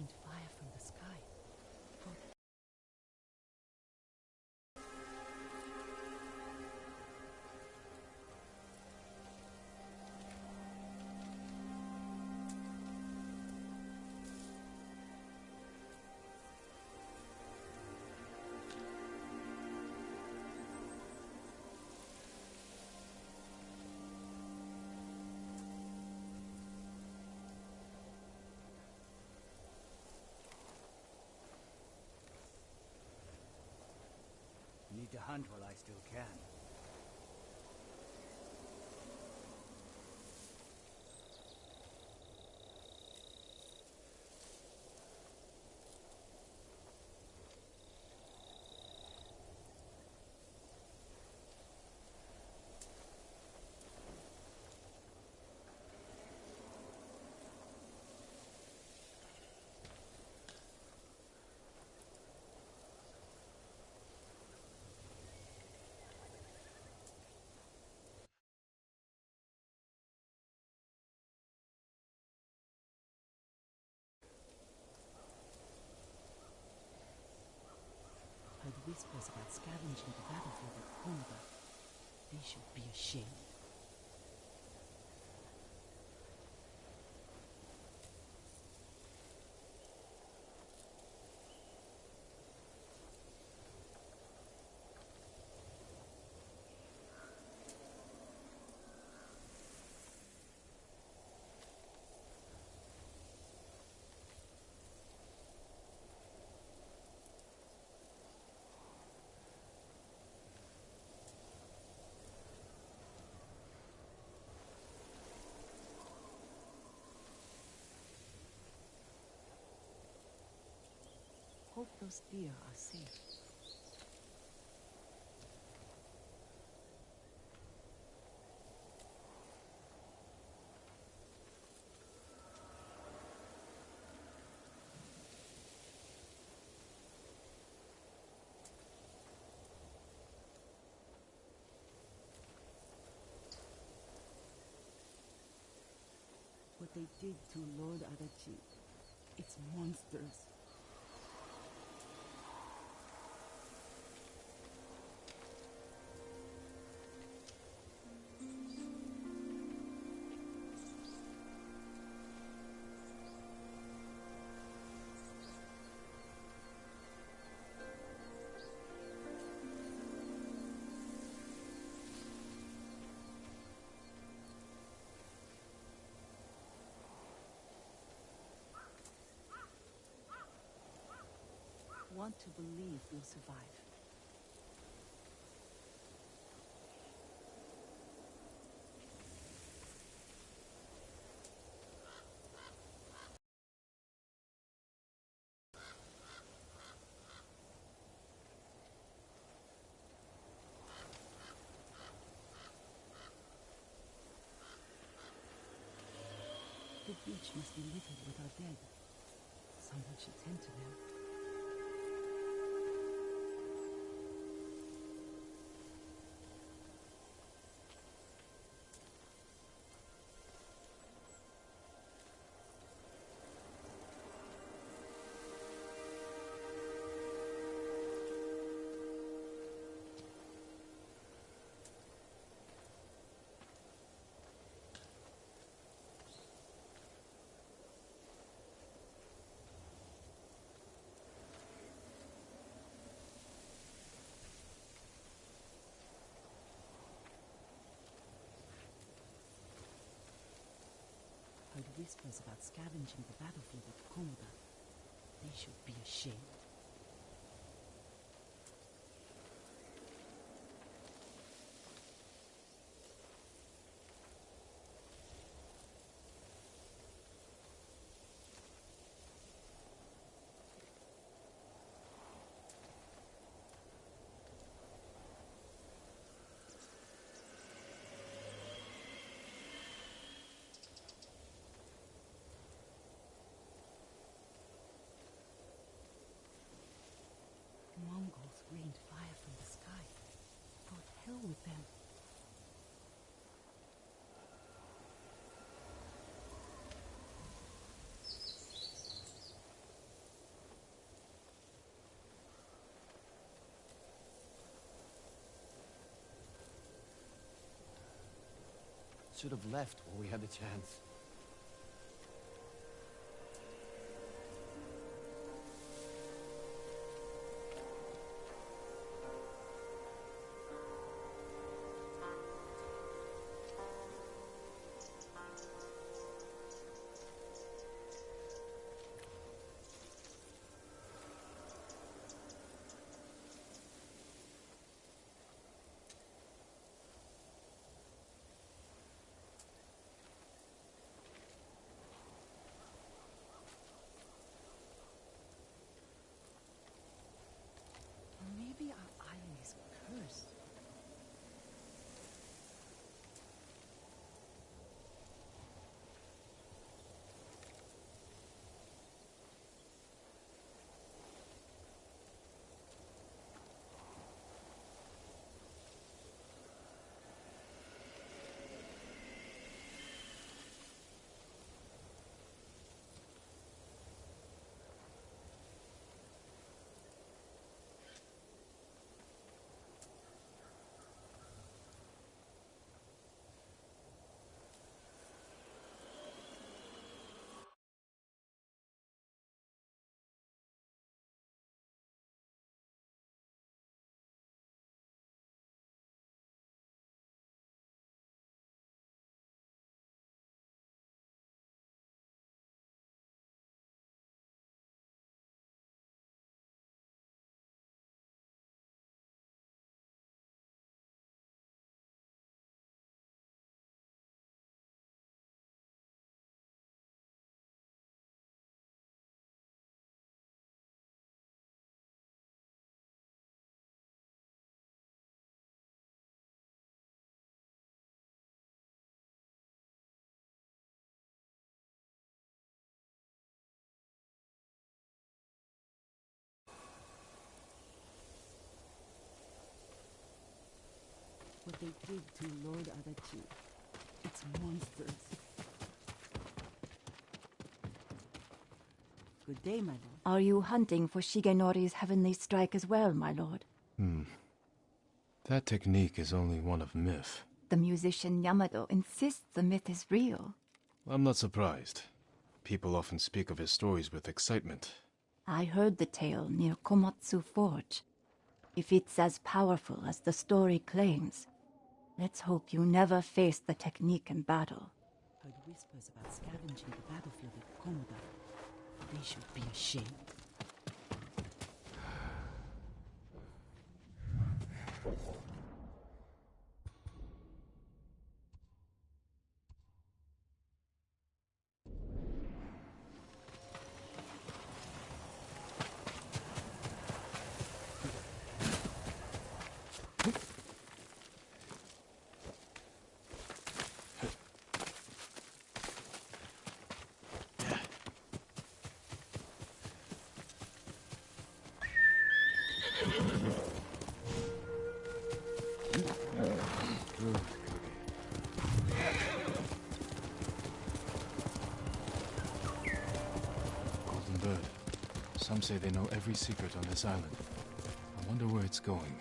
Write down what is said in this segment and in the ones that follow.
rained fire from the sky. Need to hunt while I still can. Heard whispers about scavenging the battlefield at Konoha. They should be ashamed. Hope those deer are safe. What they did to Lord Adachi, it's monstrous. Want to believe we'll survive. The beach must be littered with our dead. Someone should tend to them. Heard whispers about scavenging the battlefield at Konoha. They should be ashamed. should have left while we had the chance. Maybe our island is cursed. What they give to Lord Adachi. It's monsters. Good day, my lord. Are you hunting for Shigenori's heavenly strike as well, my lord? That technique is only one of myth. The musician Yamado insists the myth is real. I'm not surprised. People often speak of his stories with excitement. I heard the tale near Komatsu Forge. If it's as powerful as the story claims, let's hope you never face the technique in battle. Heard whispers about scavenging the battlefield at Komoda. They should be ashamed. Golden bird. Some say they know every secret on this island. I wonder where it's going.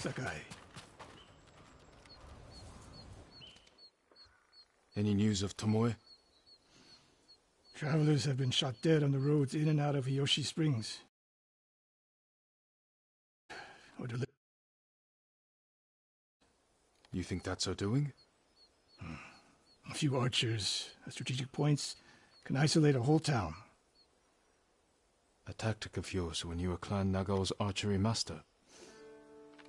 Sakai. Any news of Tomoe? Travelers have been shot dead on the roads in and out of Hiyoshi Springs. You think that's her doing? A few archers at strategic points can isolate a whole town. A tactic of yours when you were Clan Nagao's archery master.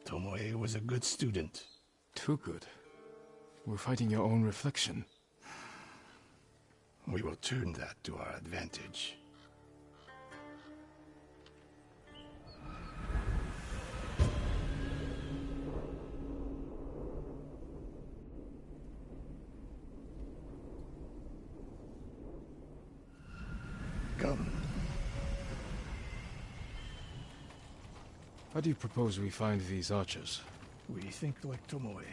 Tomoe was a good student. Too good. We're fighting your own reflection. We will turn that to our advantage. How do you propose we find these archers? We think like Tomoe.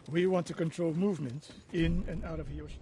We want to control movement in and out of Hiyoshi.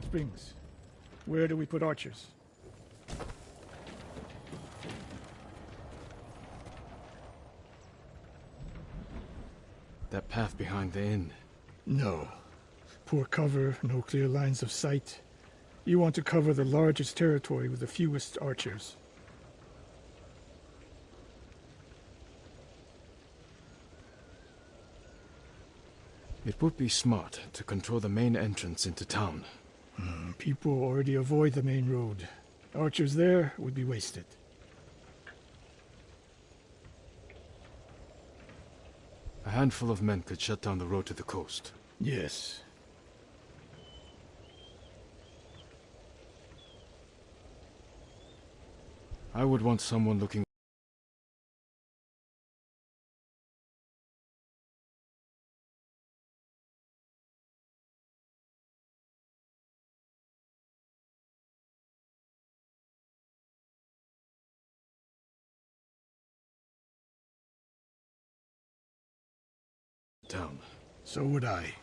Springs. Where do we put archers? That path behind the inn. No. Poor cover, no clear lines of sight. You want to cover the largest territory with the fewest archers. It would be smart to control the main entrance into town. People already avoid the main road. Archers there would be wasted. A handful of men could shut down the road to the coast. Yes. I would want someone looking town. So would I.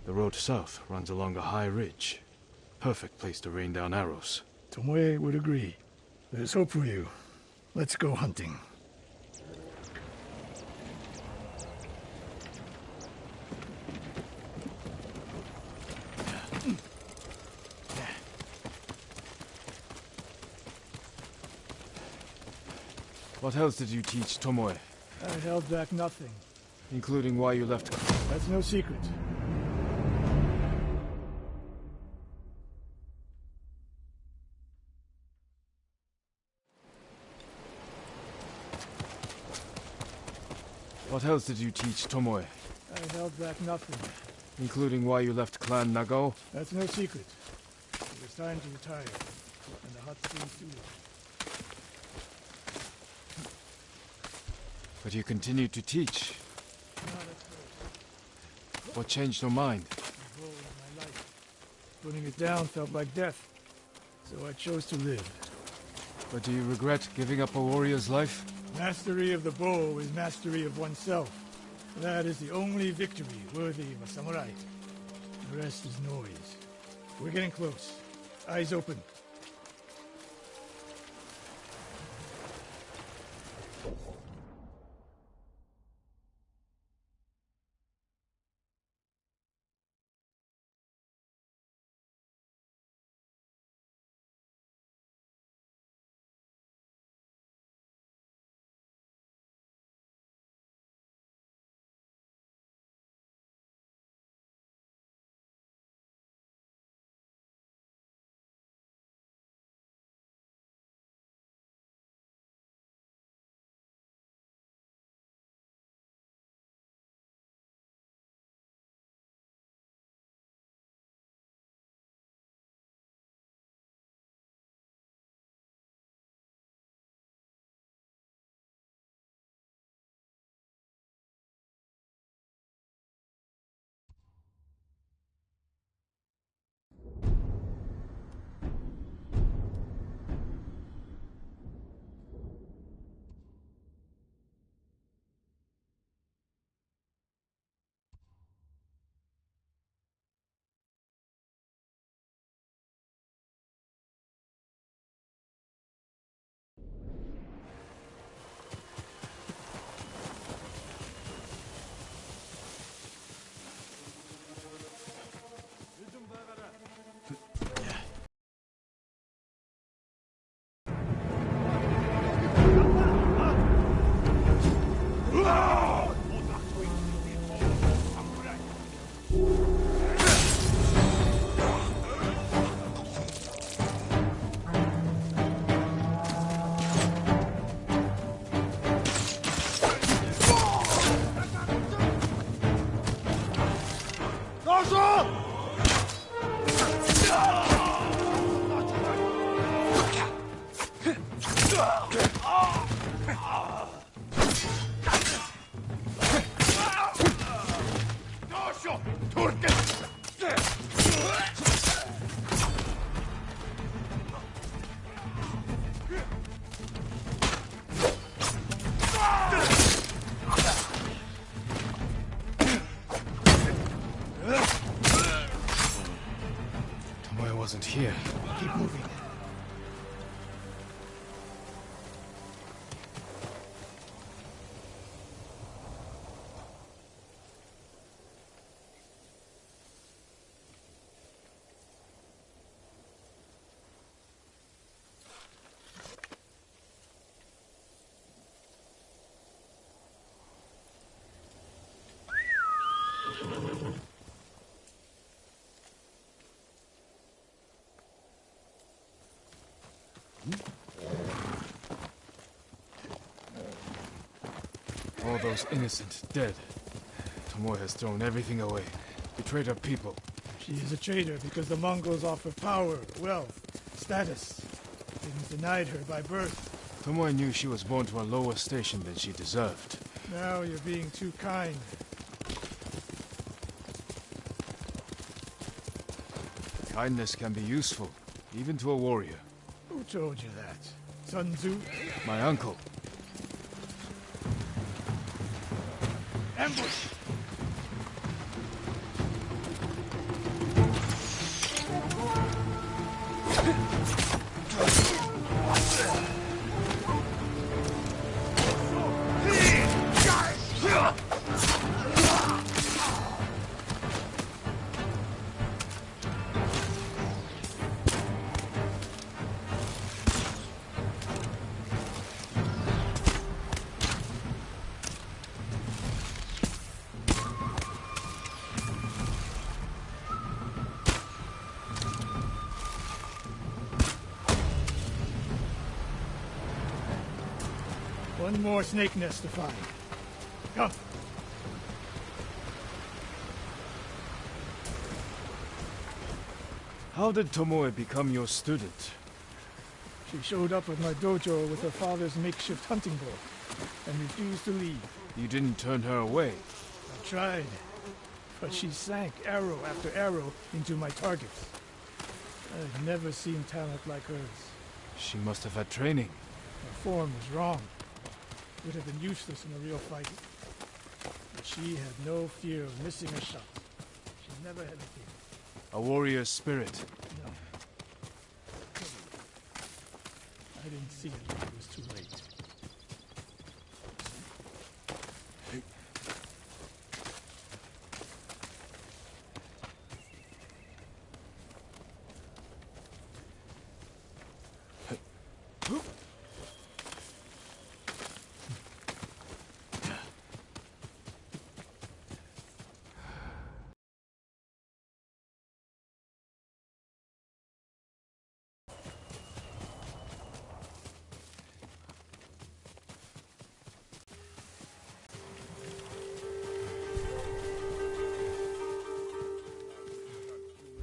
The road south runs along a high ridge. Perfect place to rain down arrows. Tomoe would agree. There's hope for you. Let's go hunting. What else did you teach Tomoe? I held back nothing. Including why you left... That's no secret. What else did you teach Tomoe? I held back nothing. Including why you left Clan Nagao? That's no secret. It was time to retire, and the hut soon suited. But you continued to teach. Not at first. What changed your mind? The goal of my life. Putting it down felt like death, so I chose to live. But do you regret giving up a warrior's life? Mastery of the bow is mastery of oneself. That is the only victory worthy of a samurai. The rest is noise. We're getting close. Eyes open. Tomoe wasn't here. Keep moving. All those innocent dead. Tomoe has thrown everything away. Betrayed her people. She is a traitor because the Mongols offer power, wealth, status. Things denied her by birth. Tomoe knew she was born to a lower station than she deserved. Now you're being too kind. Kindness can be useful, even to a warrior. Who told you that? Sun Tzu? My uncle. Ambush! One more snake nest to find. Come. How did Tomoe become your student? She showed up at my dojo with her father's makeshift hunting bow and refused to leave. You didn't turn her away. I tried, but she sank arrow after arrow into my targets. I've never seen talent like hers. She must have had training. Her form was wrong. Would have been useless in a real fight. But she had no fear of missing a shot. She never hesitated. A warrior's spirit. No. I didn't see it when it was too late.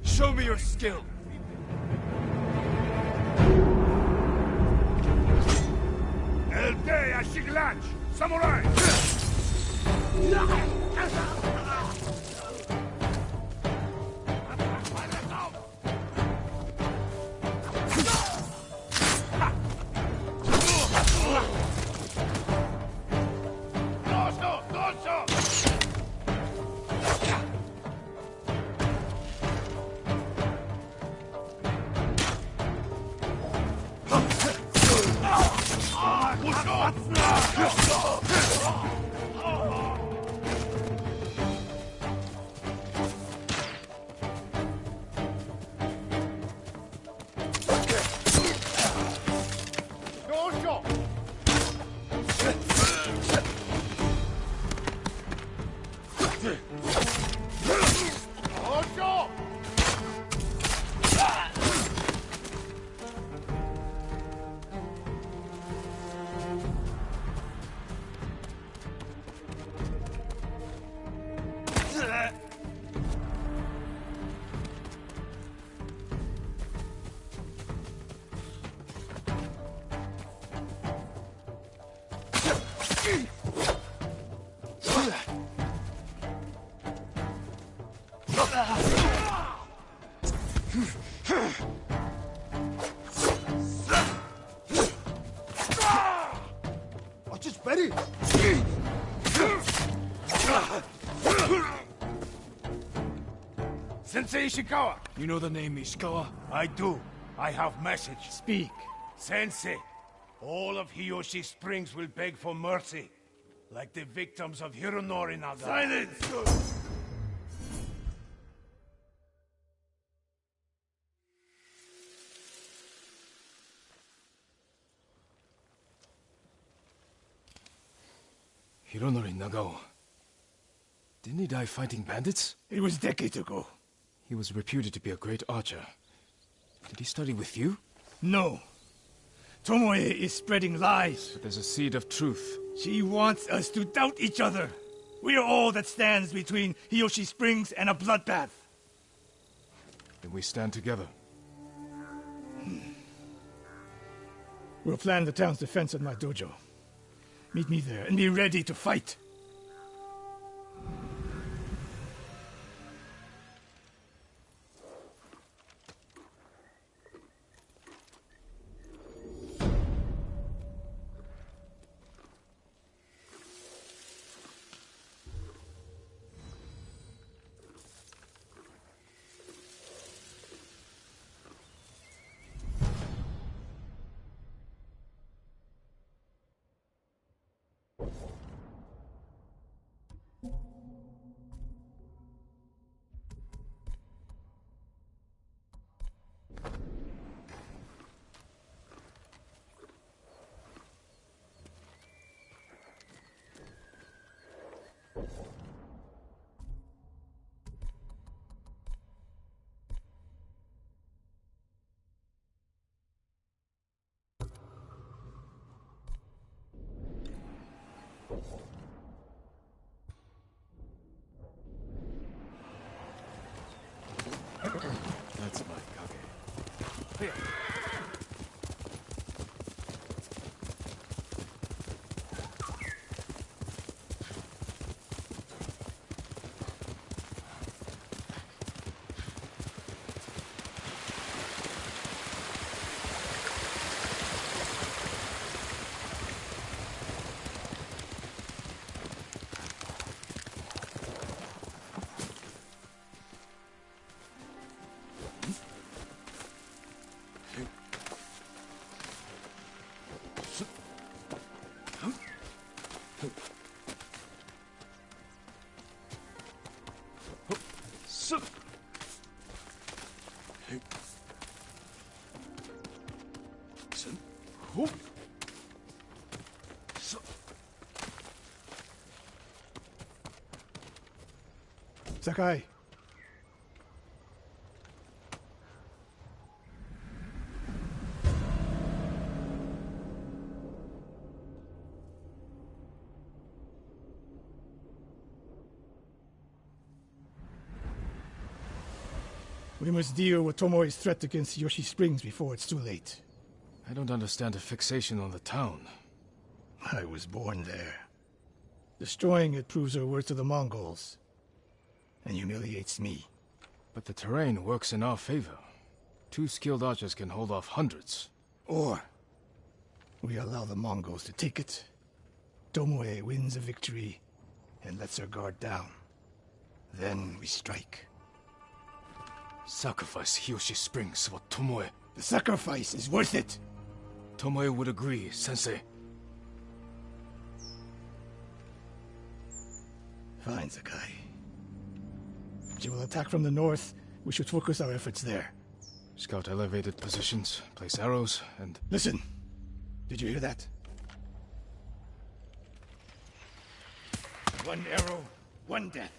Show me your skill! El Day Ashiglach! Samurai! Sensei Ishikawa! You know the name Ishikawa? I do. I have message. Speak. Sensei, all of Hiyoshi Springs will beg for mercy, like the victims of Hironori Naga. Silence! Hironori Nagao. Didn't he die fighting bandits? It was decades ago. He was reputed to be a great archer. Did he study with you? No. Tomoe is spreading lies. But there's a seed of truth. She wants us to doubt each other. We are all that stands between Hiyoshi Springs and a bloodbath. Then we stand together. We'll plan the town's defense at my dojo. Meet me there and be ready to fight. Here. Sakai. We must deal with Tomoe's threat against Yoshi Springs before it's too late. I don't understand a fixation on the town. I was born there. Destroying it proves our worth to the Mongols. And humiliates me. But the terrain works in our favor. 2 skilled archers can hold off hundreds. Or we allow the Mongols to take it. Tomoe wins a victory and lets her guard down. Then we strike. Sacrifice Hiyoshi Springs for Tomoe. The sacrifice is worth it. Tomoe would agree, Sensei. Fine, Sakai. If you will attack from the north, we should focus our efforts there. Scout elevated positions, place arrows, and... Listen! Did you hear that? 1 arrow, 1 death.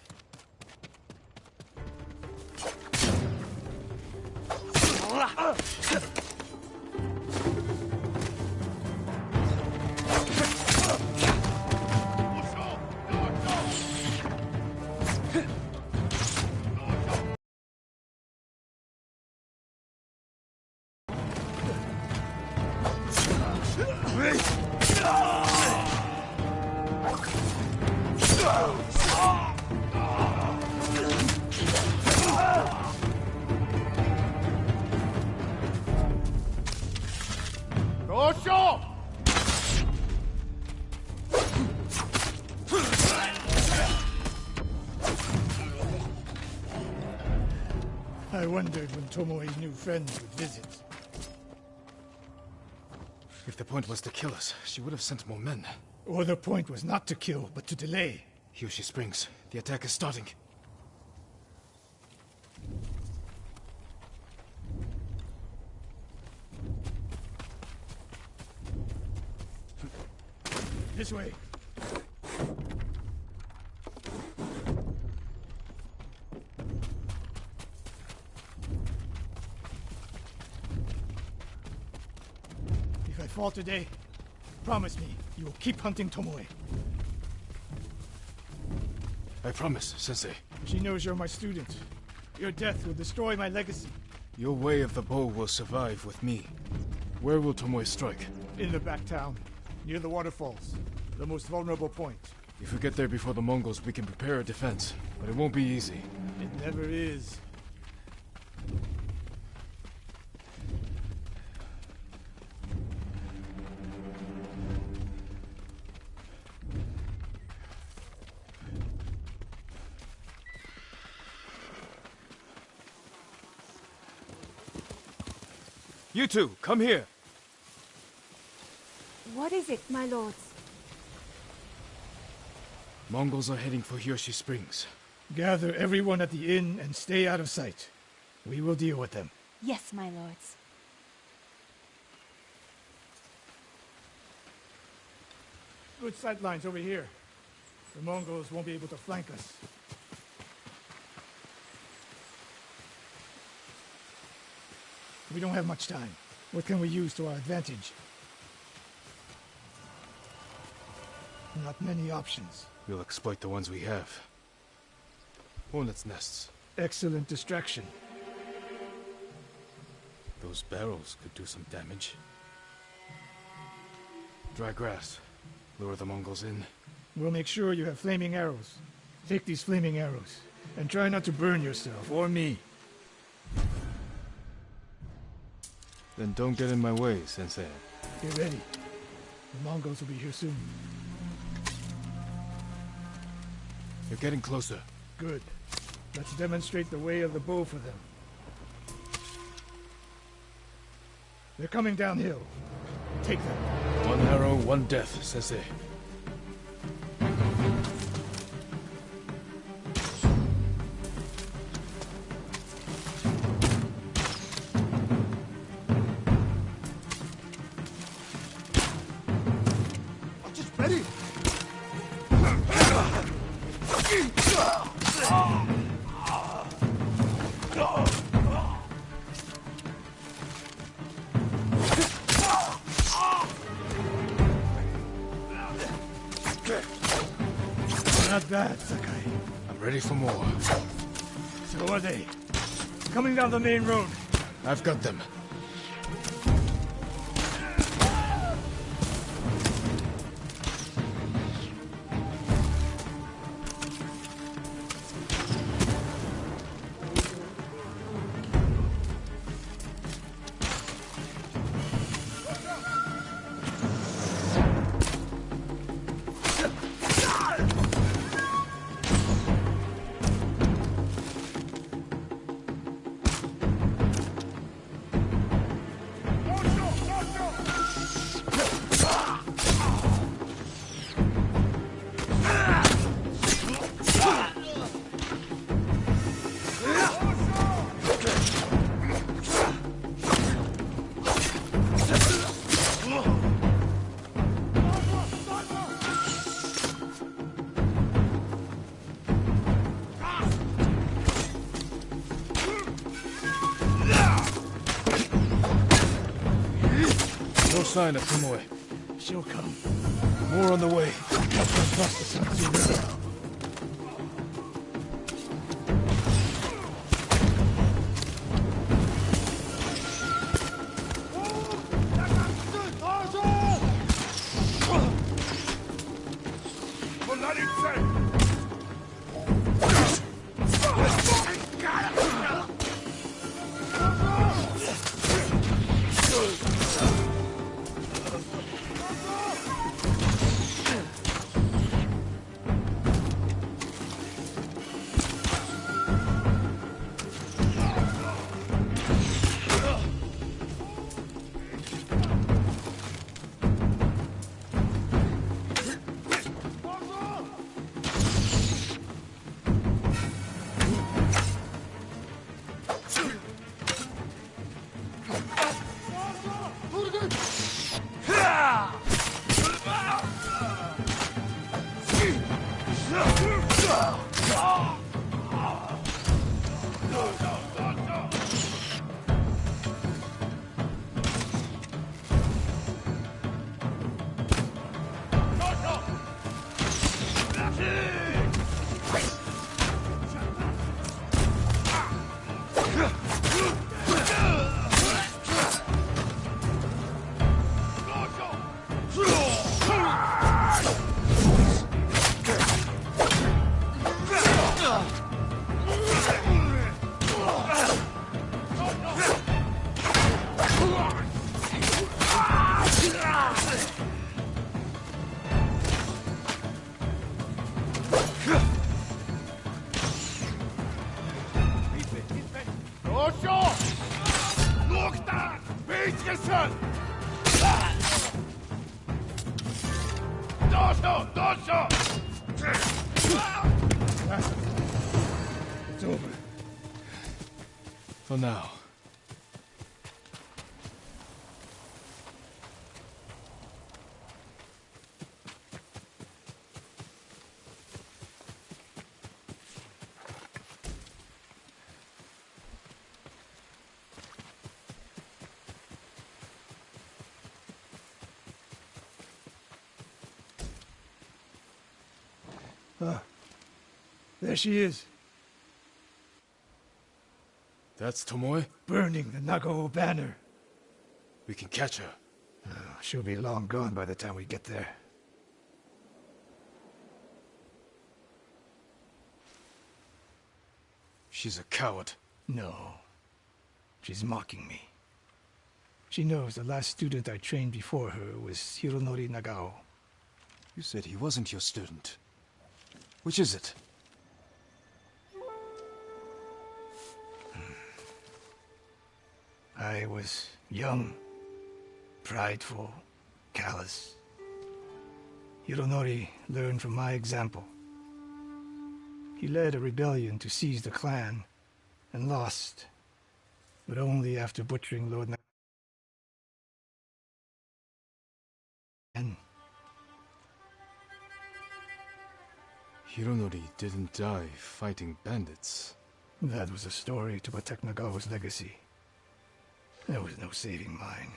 I wondered when Tomoe's new friends would visit. If the point was to kill us, she would have sent more men. Or the point was not to kill, but to delay. Hiyoshi Springs. The attack is starting. This way. If I fall today, promise me you will keep hunting Tomoe. I promise, Sensei. She knows you're my student. Your death will destroy my legacy. Your way of the bow will survive with me. Where will Tomoe strike? In the back town, near the waterfalls. The most vulnerable point. If we get there before the Mongols, we can prepare a defense. But it won't be easy. It never is. You two, come here. What is it, my lords? Mongols are heading for Hiyoshi Springs. Gather everyone at the inn and stay out of sight. We will deal with them. Yes, my lords. Good sight lines over here. The Mongols won't be able to flank us. We don't have much time. What can we use to our advantage? Not many options. We'll exploit the ones we have. Hornets' nests. Excellent distraction. Those Those barrels could do some damage. Dry grass. Lure the Mongols in. We'll make sure you have flaming arrows. Take these flaming arrows, and try not to burn yourself or me. Then don't get in my way, Sensei. Get ready. The Mongols will be here soon. You're getting closer. Good. Let's demonstrate the way of the bow for them. They're coming downhill. Take them. One arrow, one death, Sensei. Not bad, Sakai. I'm ready for more. So are they. Coming down the main road. I've got them. No sign of Tomoe. She'll come. More on the way. Across the Sansu River. It's over. For now. There she is, That's Tomoe? burning the Nagao banner. We can catch her. She'll be long gone by the time we get there. She's a coward. No. She's mocking me. She knows the last student I trained before her was Hironori Nagao. You said he wasn't your student. Which is it? I was young, prideful, callous. Hironori learned from my example. He led a rebellion to seize the clan, and lost, but only after butchering Lord Nagao. Hironori didn't die fighting bandits. That was a story to protect Nagao's legacy. There was no saving mine.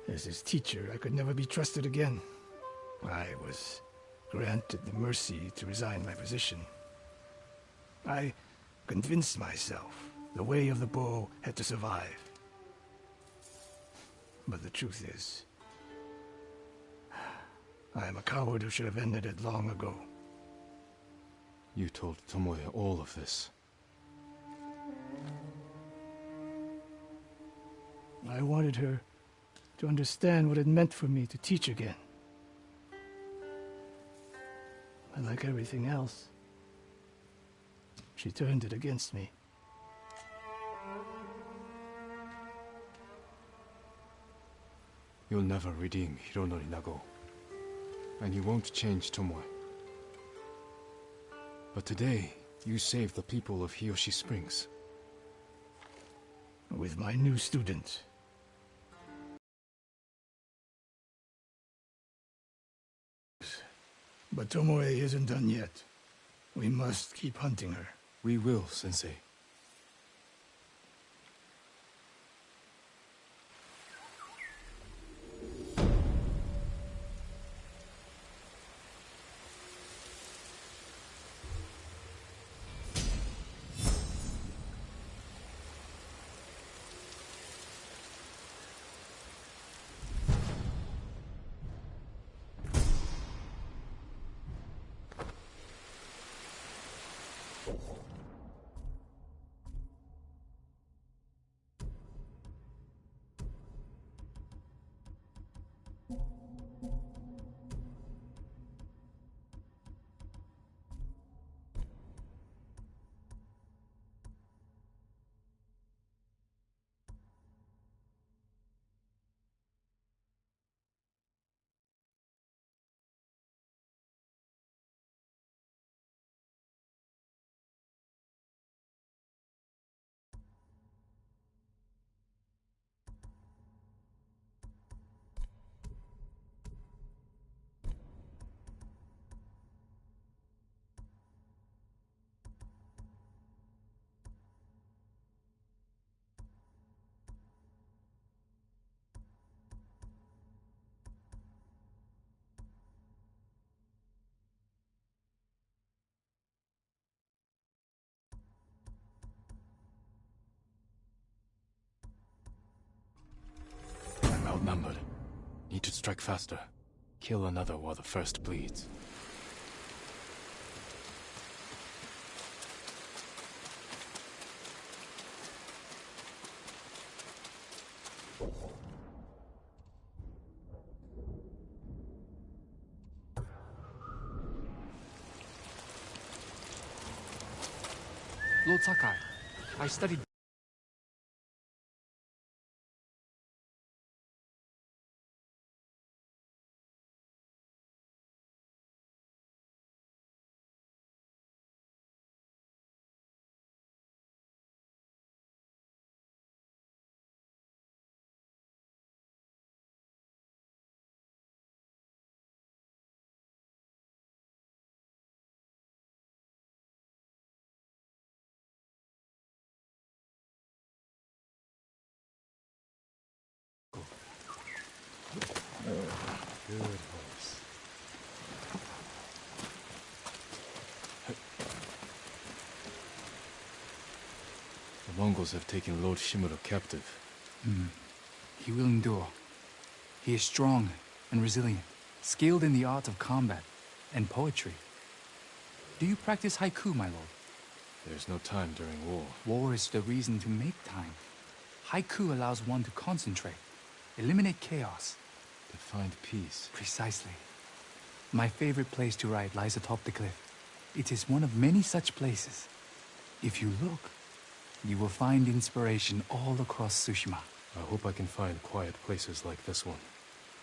As his teacher, I could never be trusted again. I was granted the mercy to resign my position. I convinced myself the way of the bow had to survive. But the truth is, I am a coward who should have ended it long ago. You told Tomoe all of this. I wanted her to understand what it meant for me to teach again. But like everything else, she turned it against me. You'll never redeem Hironori Nagao. And you won't change Tomoe. But today, you saved the people of Hiyoshi Springs. With my new student. But Tomoe isn't done yet. We must keep hunting her. We will, Sensei. I'm outnumbered. Need to strike faster. Kill another while the first bleeds. Lord Sakai, I studied... Good horse. The Mongols have taken Lord Shimura captive. He will endure. He is strong and resilient, skilled in the art of combat and poetry. Do you practice haiku, my lord? There's no time during war. War is the reason to make time. Haiku allows one to concentrate, eliminate chaos. To find peace. Precisely. My favorite place to write lies atop the cliff. It is one of many such places. If you look, you will find inspiration all across Tsushima. I hope I can find quiet places like this one,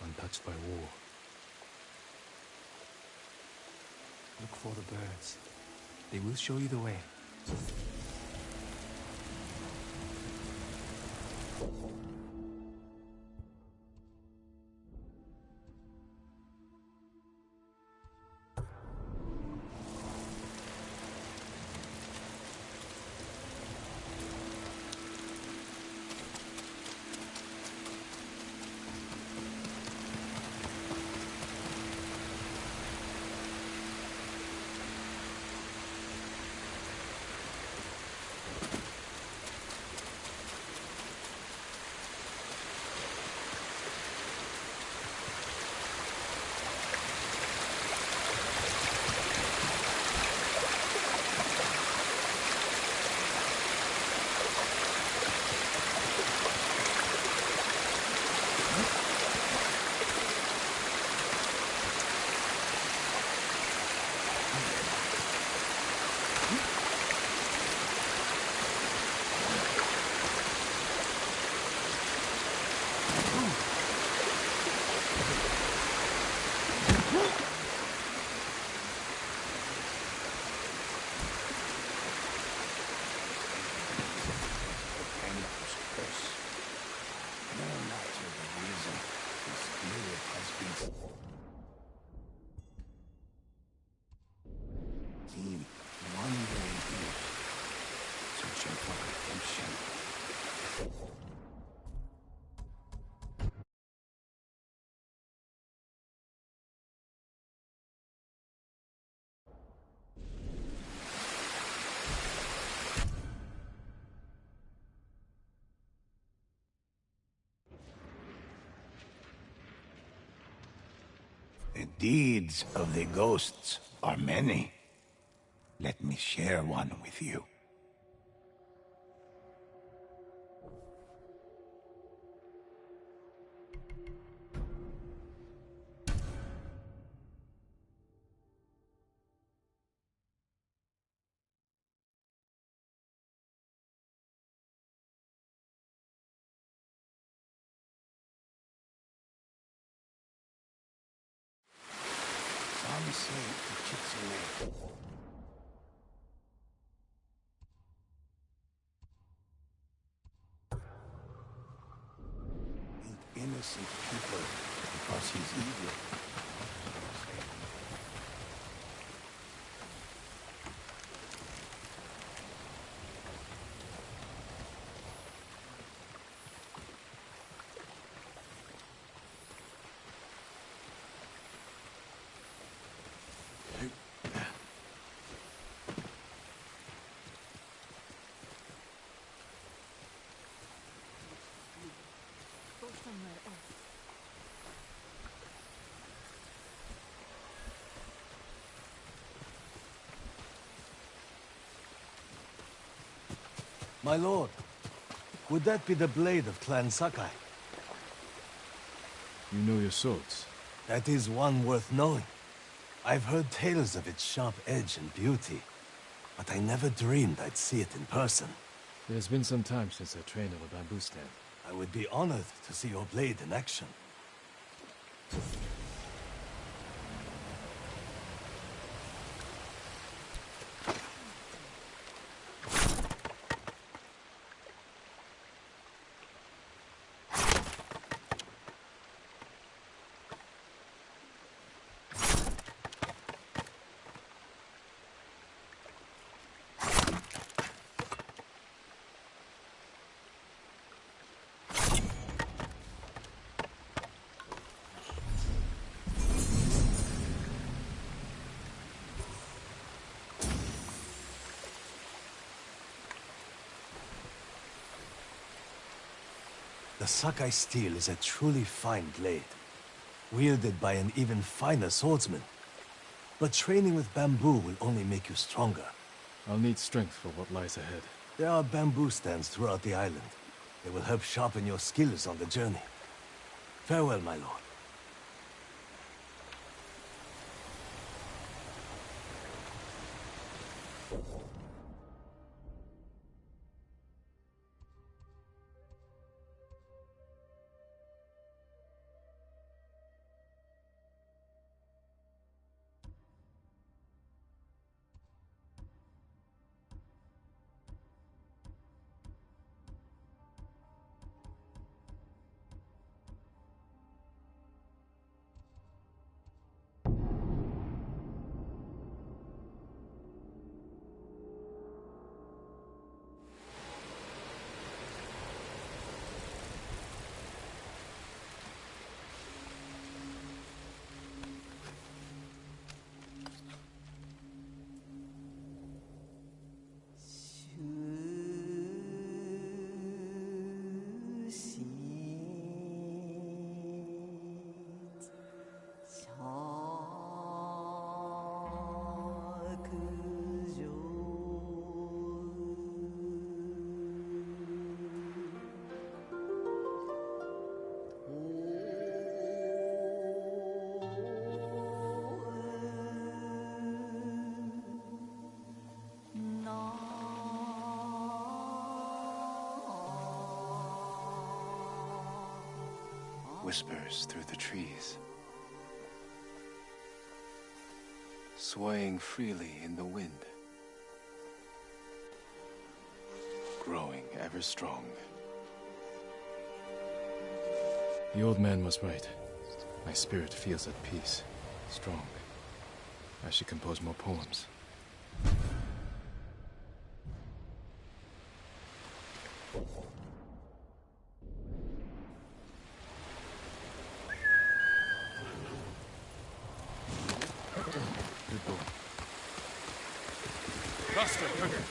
untouched by war. Look for the birds. They will show you the way. The deeds of the ghosts are many. Let me share one with you. Some say the Kitsune. Innocent people because he's evil. Go somewhere else. My lord, would that be the blade of Clan Sakai? You know your swords. That is one worth knowing. I've heard tales of its sharp edge and beauty, but I never dreamed I'd see it in person. It has been some time since I trained on a bamboo stand. I would be honored to see your blade in action. The Sakai steel is a truly fine blade, wielded by an even finer swordsman. But training with bamboo will only make you stronger. I'll need strength for what lies ahead. There are bamboo stands throughout the island. They will help sharpen your skills on the journey. Farewell, my lord. Whispers through the trees, swaying freely in the wind, growing ever strong. The old man was right. My spirit feels at peace, strong. I should compose more poems. Faster, quicker.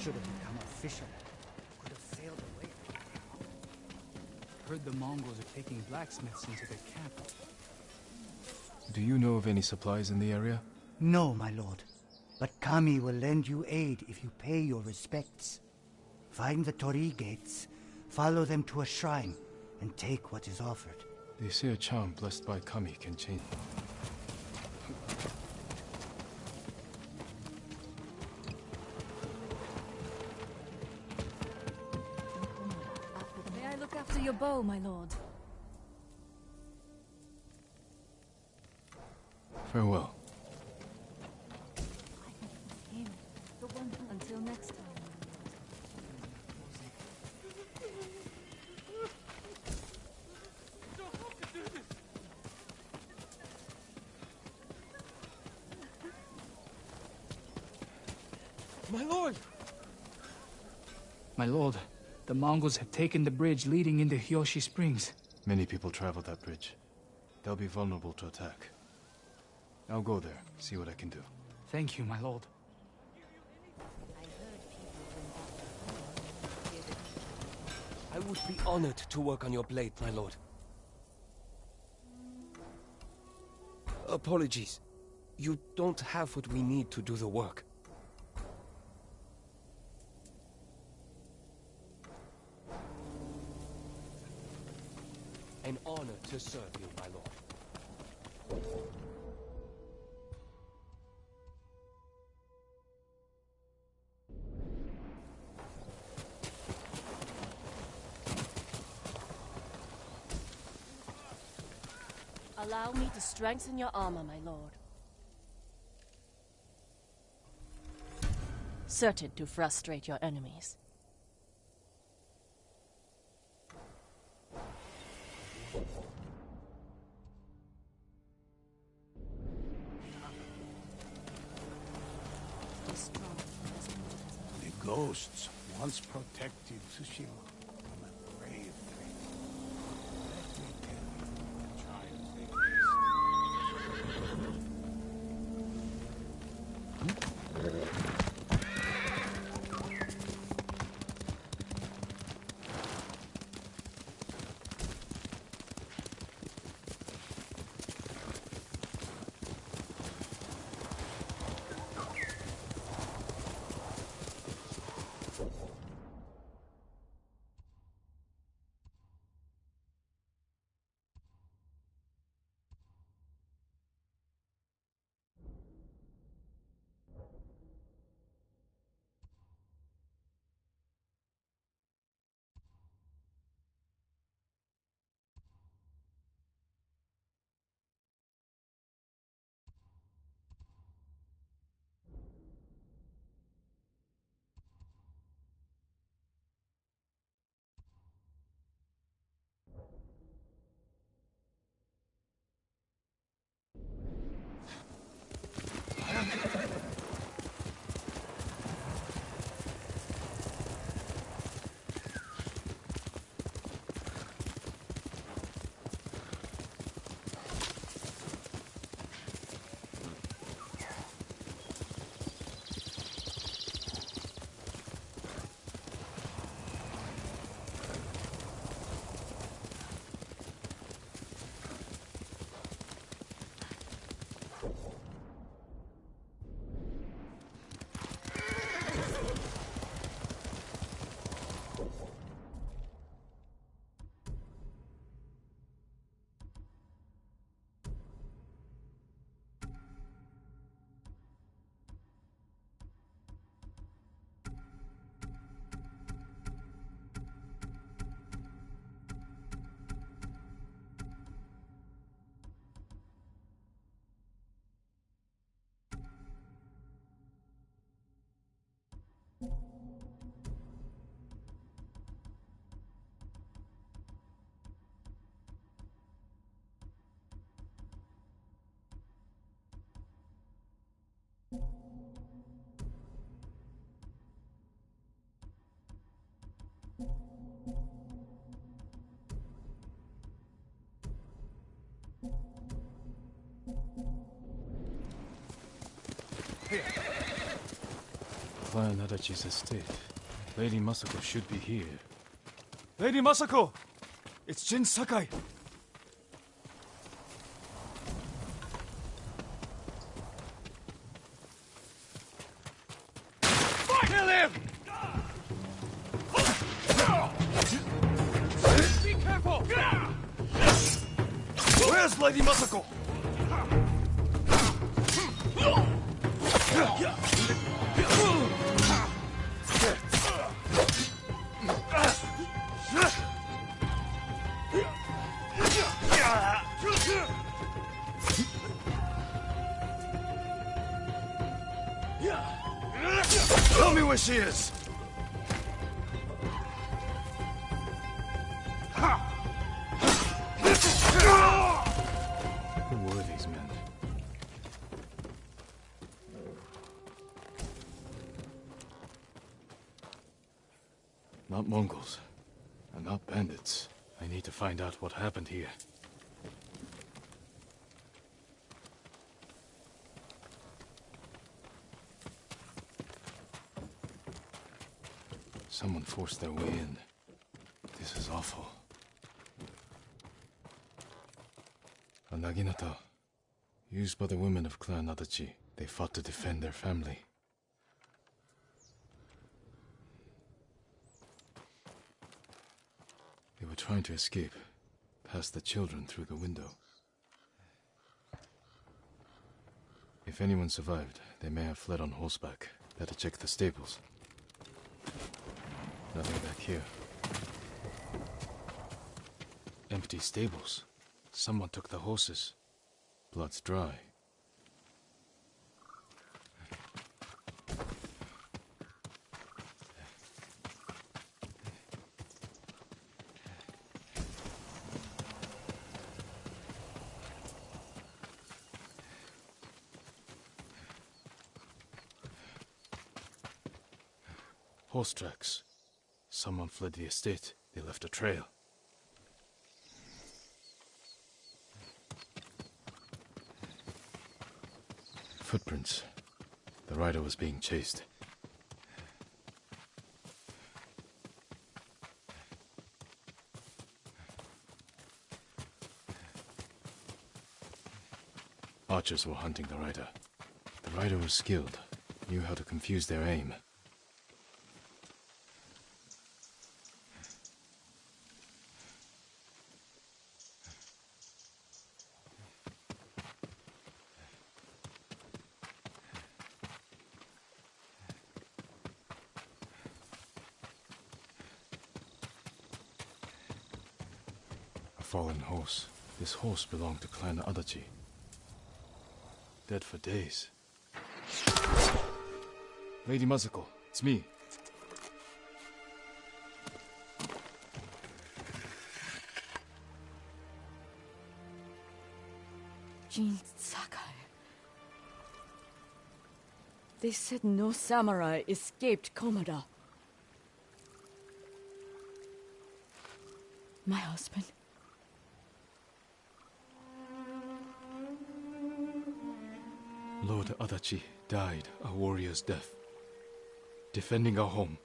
should have become a fisherman. Could have sailed away. Heard the Mongols are taking blacksmiths into their camp. Do you know of any supplies in the area? No, my lord. But Kami will lend you aid if you pay your respects. Find the Torii gates, follow them to a shrine, and take what is offered. They say a charm blessed by Kami can change. May I look after your bow, my lord? Farewell. Until next time. My lord! My lord, the Mongols have taken the bridge leading into Hyoshi Springs. Many people travel that bridge. They'll be vulnerable to attack. I'll go there, see what I can do. Thank you, my lord. I would be honored to work on your blade, my lord. Apologies. You don't have what we need to do the work. An honor to serve you, my lord. Allow me to strengthen your armor, my lord. Certain to frustrate your enemies. The ghosts once protected Tsushima from a grave fate. Let me tell you the trials they Clan Adachi's estate. Lady Masako should be here. Lady Masako! It's Jin Sakai! Kill him! Be careful! Where's Lady Masako? Tell me where she is! Who were these men? Not Mongols, and not bandits. I need to find out what happened here. Someone forced their way in. This is awful. A naginata, used by the women of Clan Adachi. They fought to defend their family. They were trying to escape, past the children through the window. If anyone survived, they may have fled on horseback. Better check the stables. Nothing back here. Empty stables. Someone took the horses. Blood's dry. Horse tracks. Someone fled the estate. They left a trail. Footprints. The rider was being chased. Archers were hunting the rider. The rider was skilled, knew how to confuse their aim. Fallen horse. This horse belonged to Clan Adachi. Dead for days. Lady Masako, it's me. Jin Sakai. They said no samurai escaped Komoda. My husband. Lord Adachi died a warrior's death, defending our home.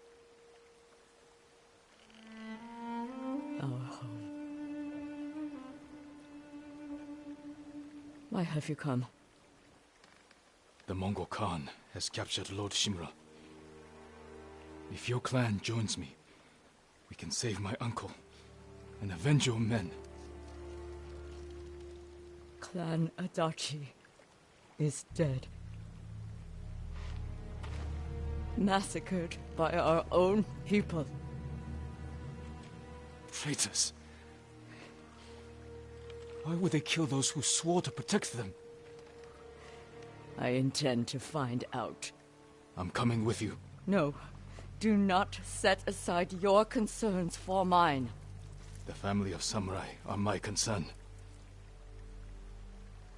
Our home. Why have you come? The Mongol Khan has captured Lord Shimura. If your clan joins me, we can save my uncle and avenge your men. Clan Adachi is dead. Massacred by our own people. Traitors. Why would they kill those who swore to protect them? I intend to find out. I'm coming with you. No, do not set aside your concerns for mine. The family of samurai are my concern.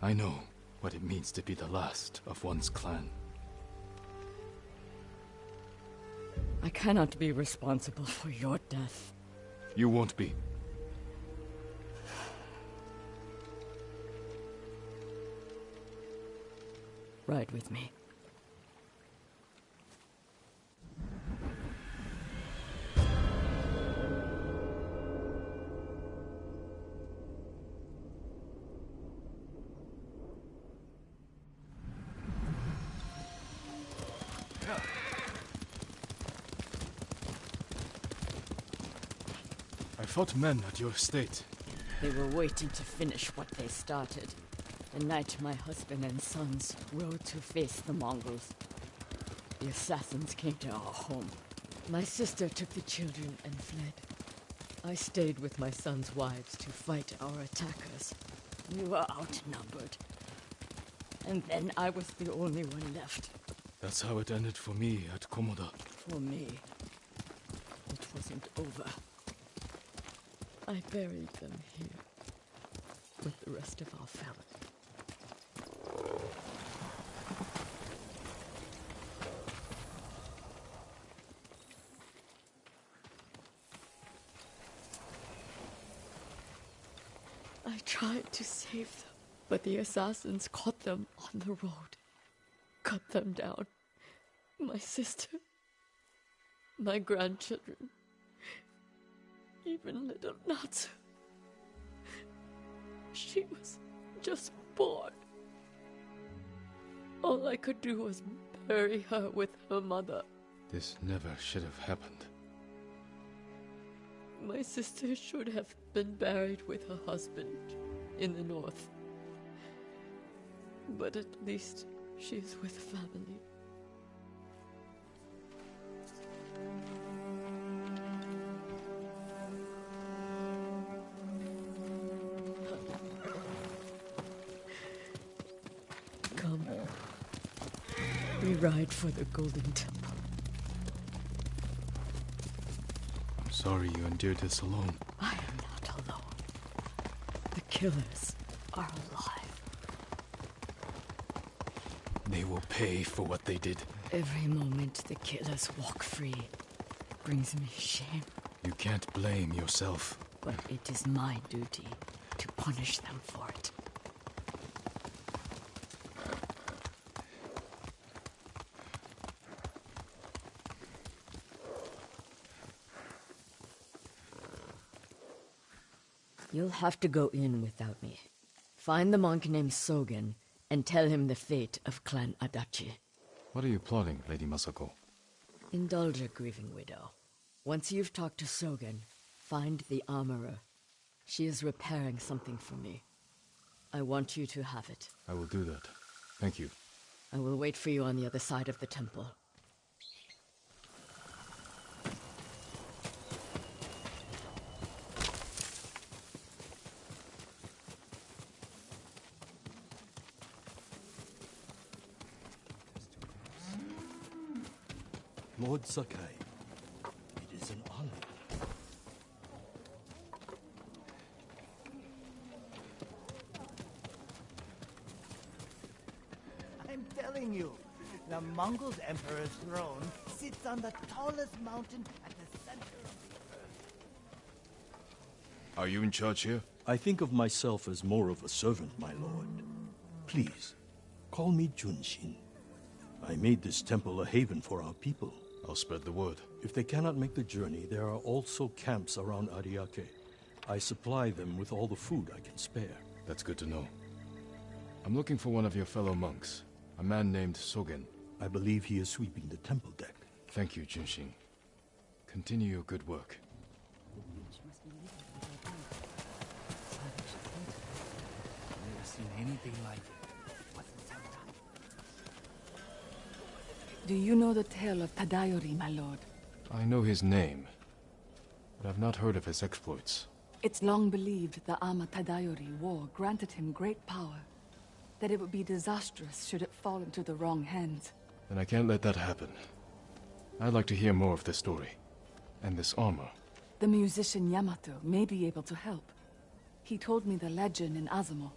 I know what it means to be the last of one's clan. I cannot be responsible for your death. You won't be. Ride with me. I fought men at your estate. They were waiting to finish what they started. The night my husband and sons rode to face the Mongols. The assassins came to our home. My sister took the children and fled. I stayed with my sons' wives to fight our attackers. We were outnumbered. And then I was the only one left. That's how it ended for me at Komoda. For me, it wasn't over. I buried them here with the rest of our family. I tried to save them, but the assassins caught them on the road, cut them down. My sister, my grandchildren, even little Natsu. She was just born. All I could do was bury her with her mother. This never should have happened. My sister should have been buried with her husband in the north. But at least she is with family. Come. We ride for the Golden Temple. I'm sorry you endured this alone. I am not alone. The killers are alive. They will pay for what they did. Every moment the killers walk free brings me shame. You can't blame yourself. But it is my duty to punish them for it. You'll have to go in without me. Find the monk named Sogen and tell him the fate of Clan Adachi. What are you plotting, Lady Masako? Indulge a grieving widow. Once you've talked to Sogen, find the armorer. She is repairing something for me. I want you to have it. I will do that. Thank you. I will wait for you on the other side of the temple. Lord Sakai, it is an honor. I'm telling you, the Mongol's emperor's throne sits on the tallest mountain at the center of the earth. Are you in charge here? I think of myself as more of a servant, my lord. Please, call me Junshin. I made this temple a haven for our people. I'll spread the word. If they cannot make the journey, there are also camps around Ariake. I supply them with all the food I can spare. That's good to know. I'm looking for one of your fellow monks, a man named Sogen. I believe he is sweeping the temple deck. Thank you, Junshin. Continue your good work. I've never seen anything like it. Do you know the tale of Tadayori, my lord? I know his name, but I've not heard of his exploits. It's long believed the armor Tadayori wore granted him great power, that it would be disastrous should it fall into the wrong hands. Then I can't let that happen. I'd like to hear more of this story, and this armor. The musician Yamato may be able to help. He told me the legend in Azamo,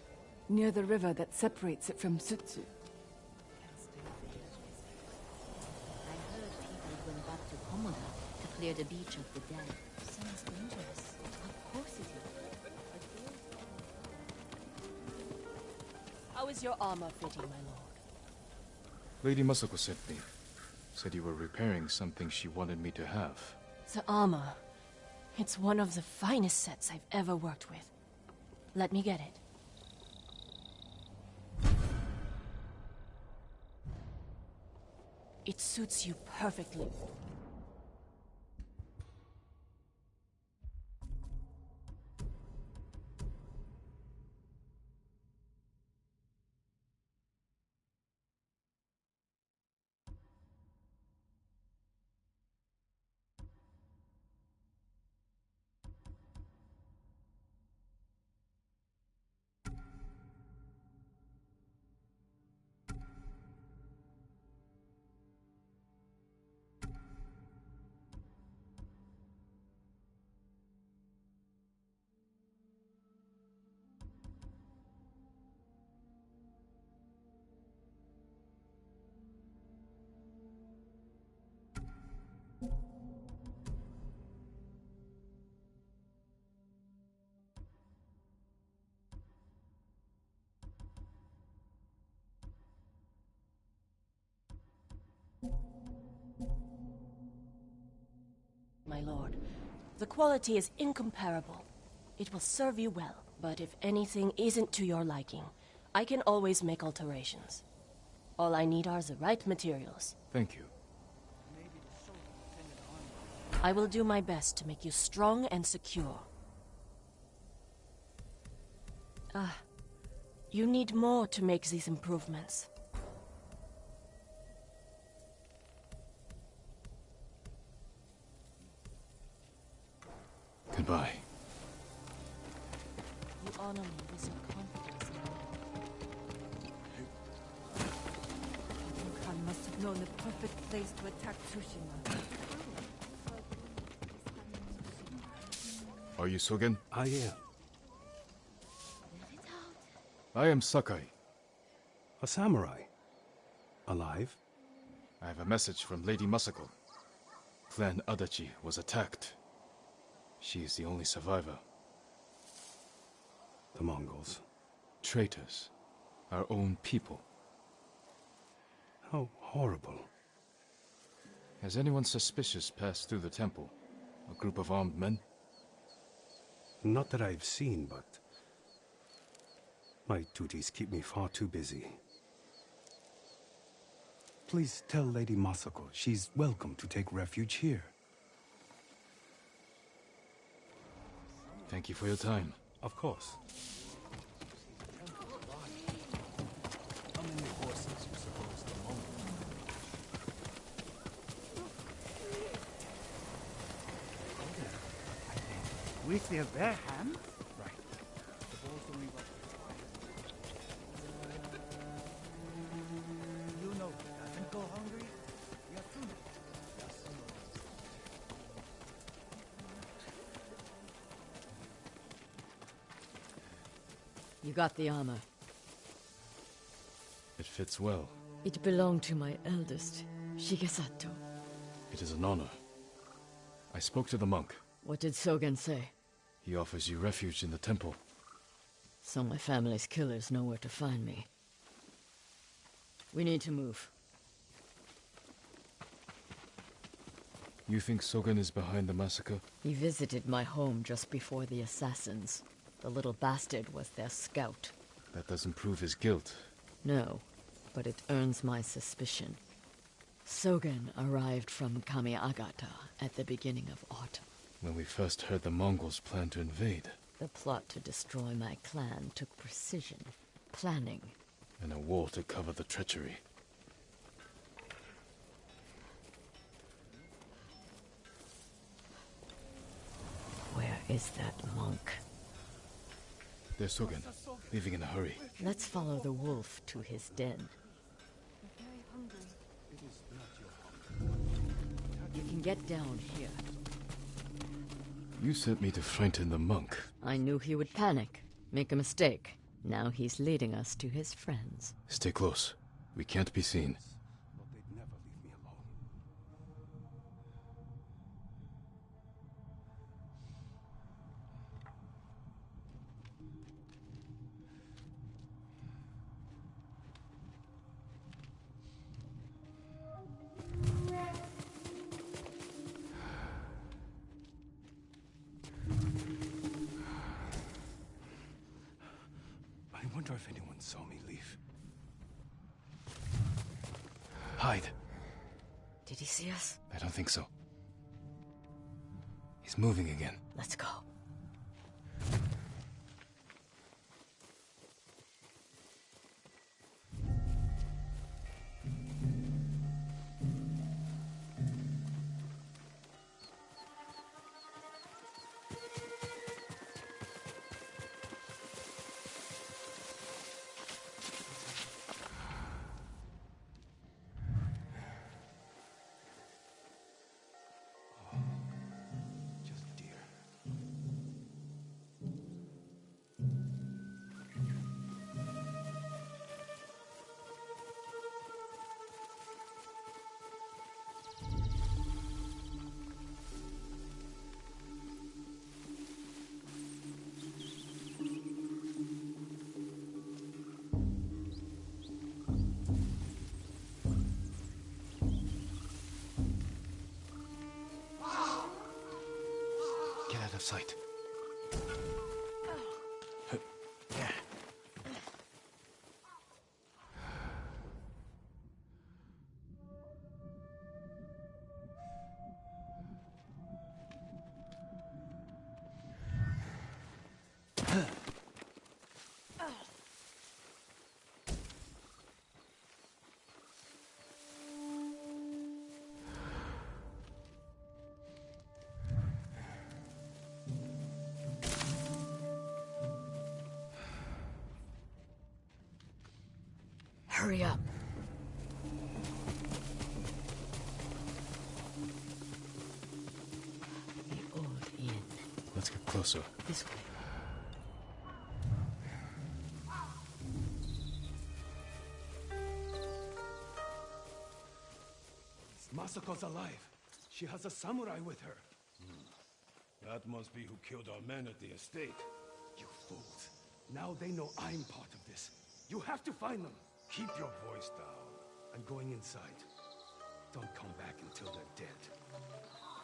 near the river that separates it from Sutsu. To clear the beach of the dead. Sounds dangerous. Of course it is. How is your armor fitting, my lord? Lady Masako sent me. Said you were repairing something she wanted me to have. The armor. It's one of the finest sets I've ever worked with. Let me get it. It suits you perfectly. my lord. The quality is incomparable. It will serve you well, but if anything isn't to your liking, I can always make alterations. All I need are the right materials. Thank you. I will do my best to make you strong and secure. You need more to make these improvements. Goodbye. You honor me with your confidence in me. Khan must have known the perfect place to attack Tsushima. Are you Sogen? I am. I am Sakai. A samurai. Alive? I have a message from Lady Masako. Clan Adachi was attacked. She is the only survivor. The Mongols. Traitors. Our own people. How horrible. Has anyone suspicious passed through the temple? A group of armed men? Not that I've seen, but my duties keep me far too busy. Please tell Lady Masako she's welcome to take refuge here. Thank you for your time. Of course. How many horses you suppose the Mongols? With their bare hands? Right. You know who doesn't go hungry? Yasuna. You got the armor. It fits well. It belonged to my eldest, Shigesato. It is an honor. I spoke to the monk. What did Sogen say? He offers you refuge in the temple. So my family's killers know where to find me. We need to move. You think Sogen is behind the massacre? He visited my home just before the assassins. The little bastard was their scout. That doesn't prove his guilt. No, but it earns my suspicion. Sogen arrived from Kamiagata at the beginning of autumn. When we first heard the Mongols plan to invade. The plot to destroy my clan took precision, planning. And a war to cover the treachery. Where is that monk? There's Sogen, leaving in a hurry. Let's follow the wolf to his den. You can get down here. You sent me to frighten the monk. I knew he would panic, make a mistake. Now he's leading us to his friends. Stay close. We can't be seen. But they'd never leave me alone. I wonder if anyone saw me leave. Hide. Did he see us? I don't think so. He's moving again. Let's go. Just deer. Get out of sight. Hurry up. The old inn. Let's get closer. This way. Masako's alive. She has a samurai with her. That must be who killed our men at the estate. You fools. Now they know I'm part of this. You have to find them. Keep your voice down. I'm going inside. Don't come back until they're dead.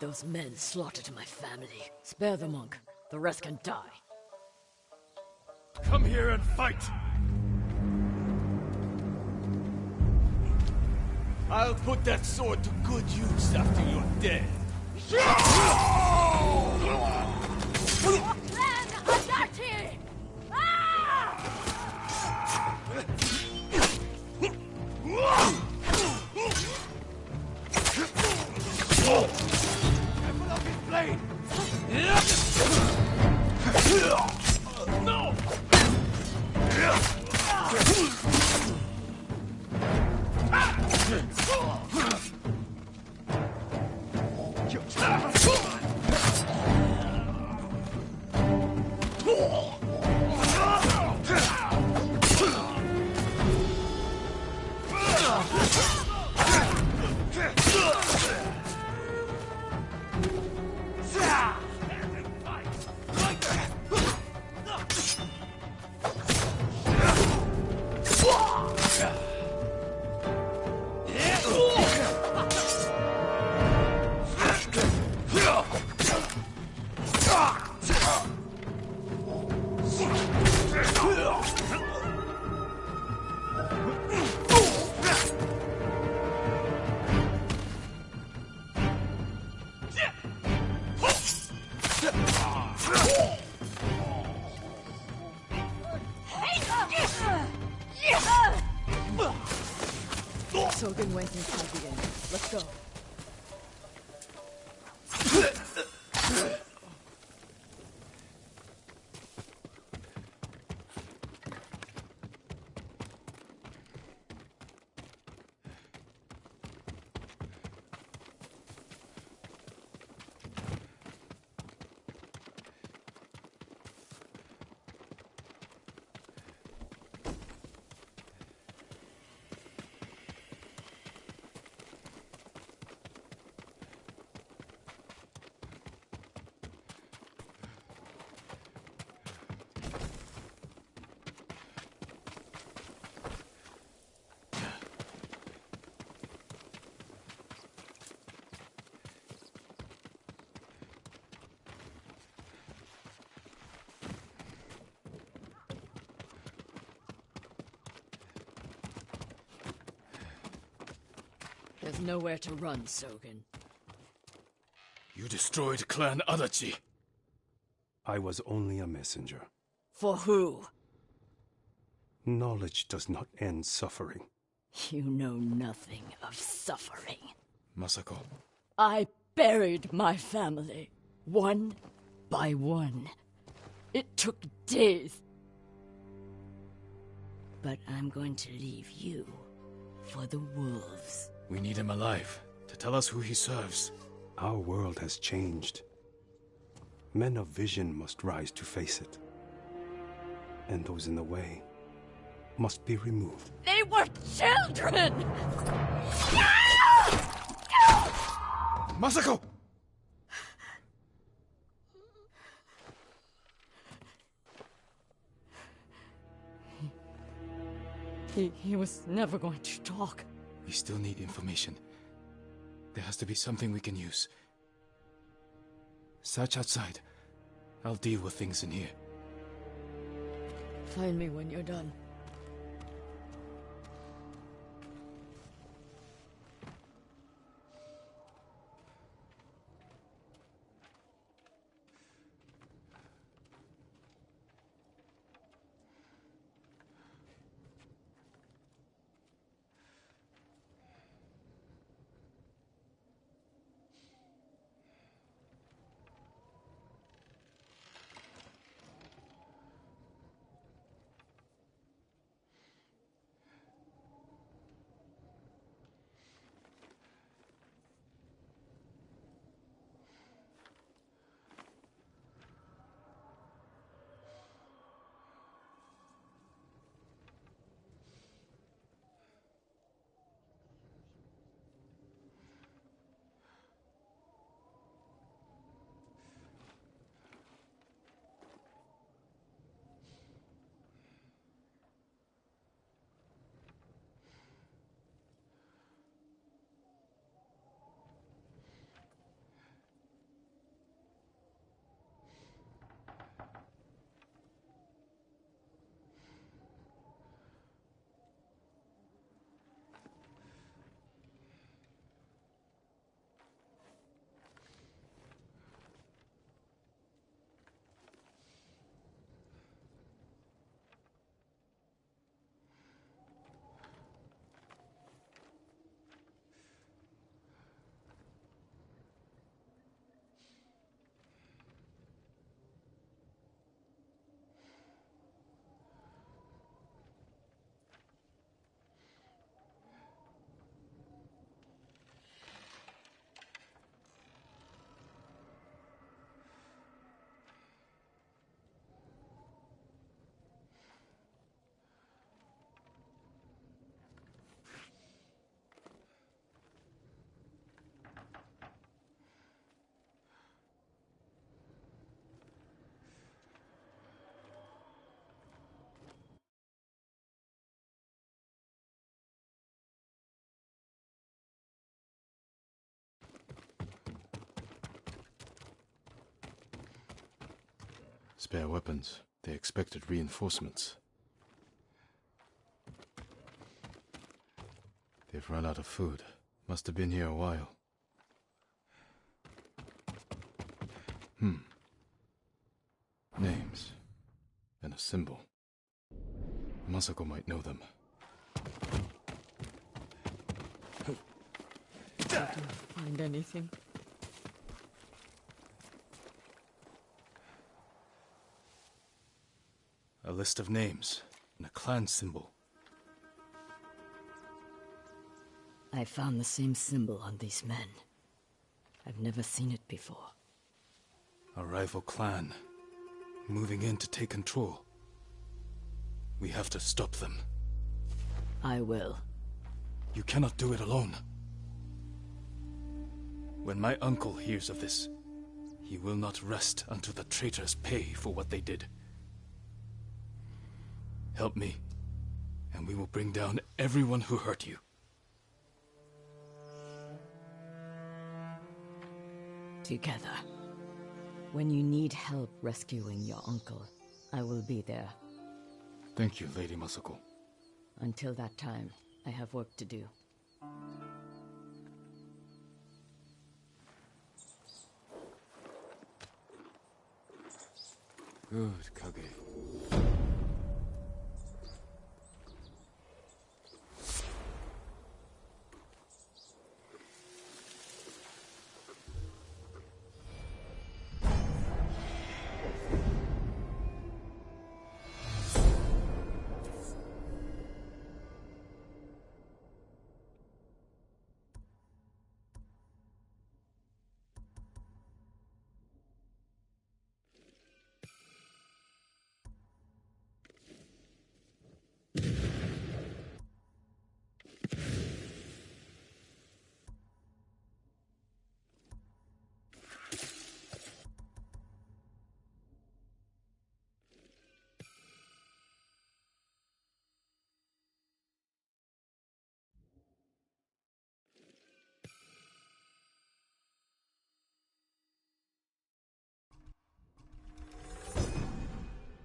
Those men slaughtered my family. Spare the monk. The rest can die. Come here and fight! I'll put that sword to good use after you're dead. Careful of his blade! No! Shogun went inside the inn. Let's go. There's nowhere to run, Shogun. You destroyed Clan Adachi. I was only a messenger. For who? Knowledge does not end suffering. You know nothing of suffering. Masako. I buried my family, one by one. It took days. But I'm going to leave you for the wolves. We need him alive to tell us who he serves. Our world has changed. Men of vision must rise to face it. And those in the way must be removed. They were children! Masako! He was never going to talk. We still need information. There has to be something we can use. Search outside. I'll deal with things in here. Find me when you're done. Spare weapons. They expected reinforcements. They've run out of food. Must have been here a while. Names. And a symbol. Masako might know them. Did you find anything? A list of names and a clan symbol. I found the same symbol on these men. I've never seen it before. A rival clan, moving in to take control. We have to stop them. I will. You cannot do it alone. When my uncle hears of this, he will not rest until the traitors pay for what they did. Help me, and we will bring down everyone who hurt you. Together. When you need help rescuing your uncle, I will be there. Thank you, Lady Masako. Until that time, I have work to do. Good, Kage.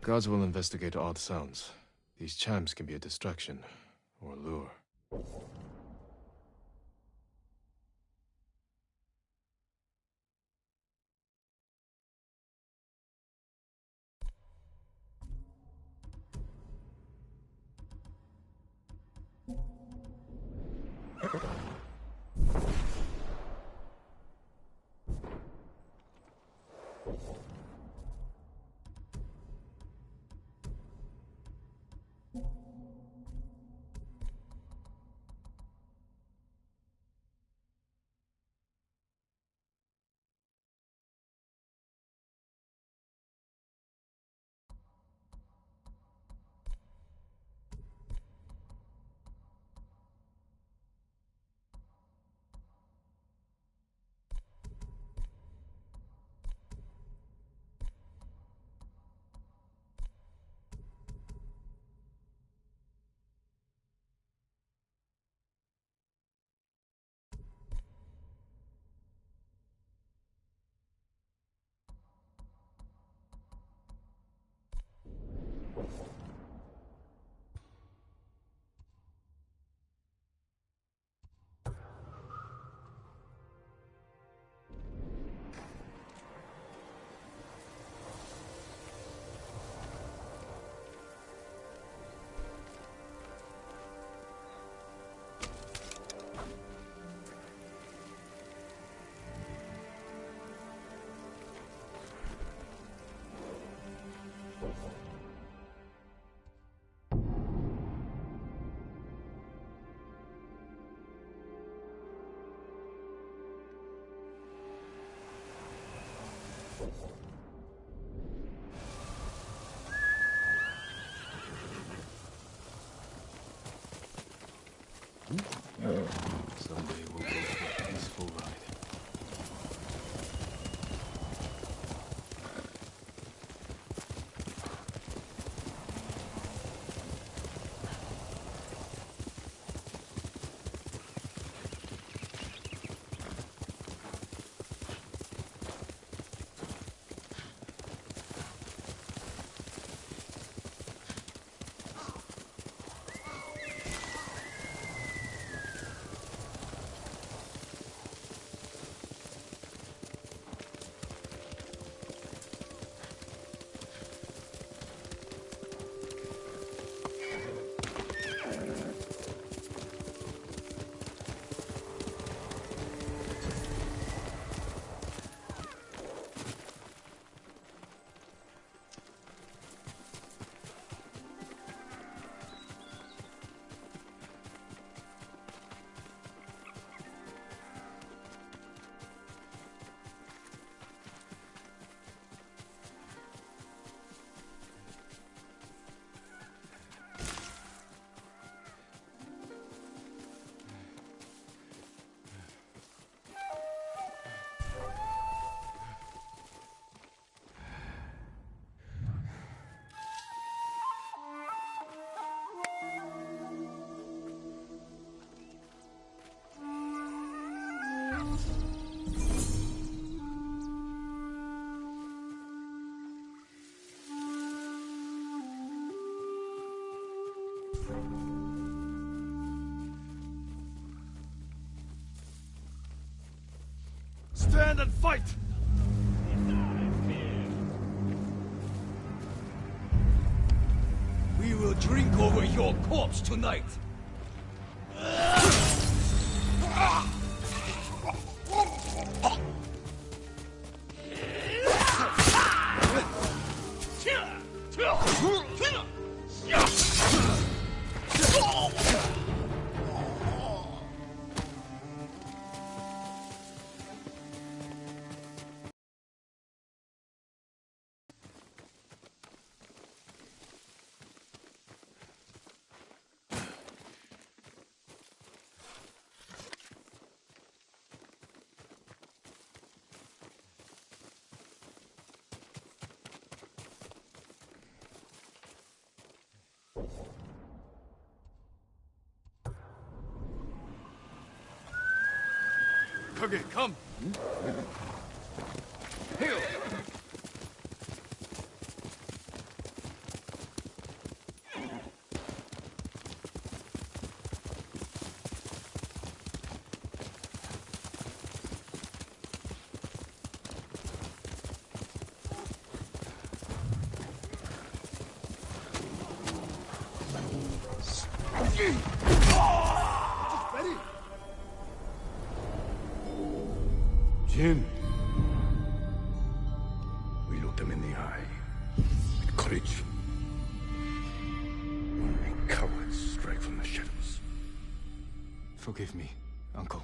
Guards will investigate odd sounds. These chimes can be a distraction, or a lure. Someday we'll go for a peaceful ride. Stand and fight! We will drink over your corpse tonight! Kage, come! Hail! Jin. We look them in the eye. With courage. Only cowards strike from the shadows. Forgive me, Uncle.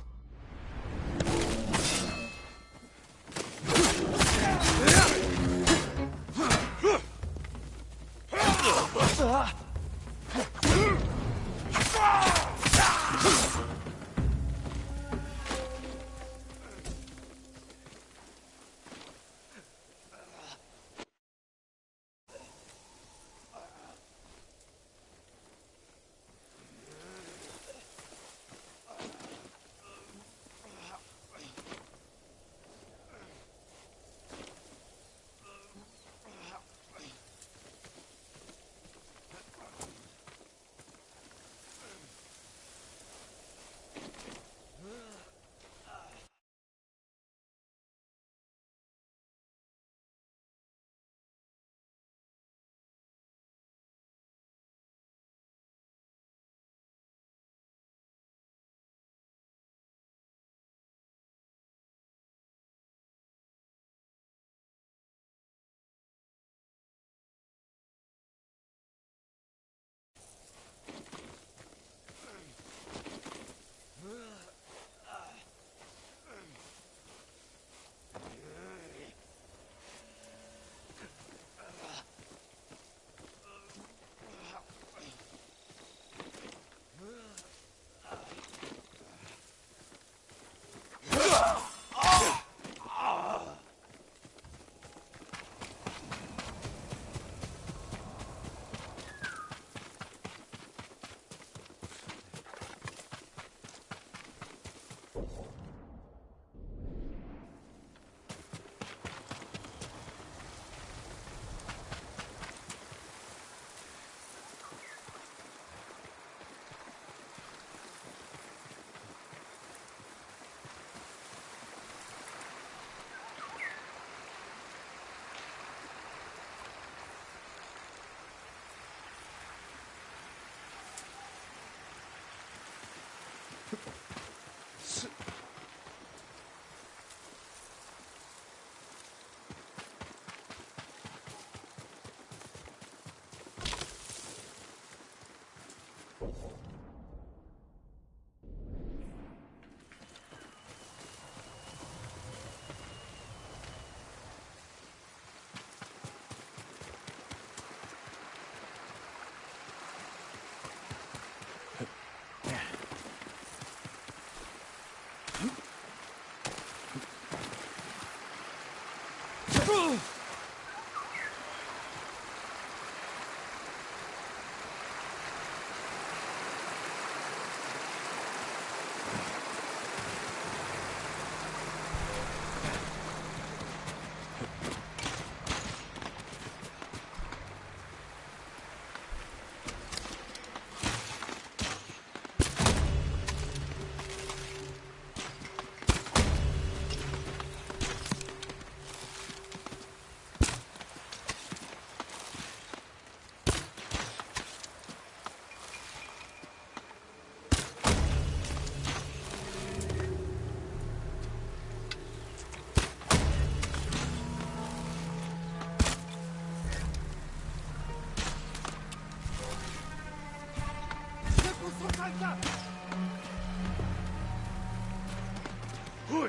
Hui!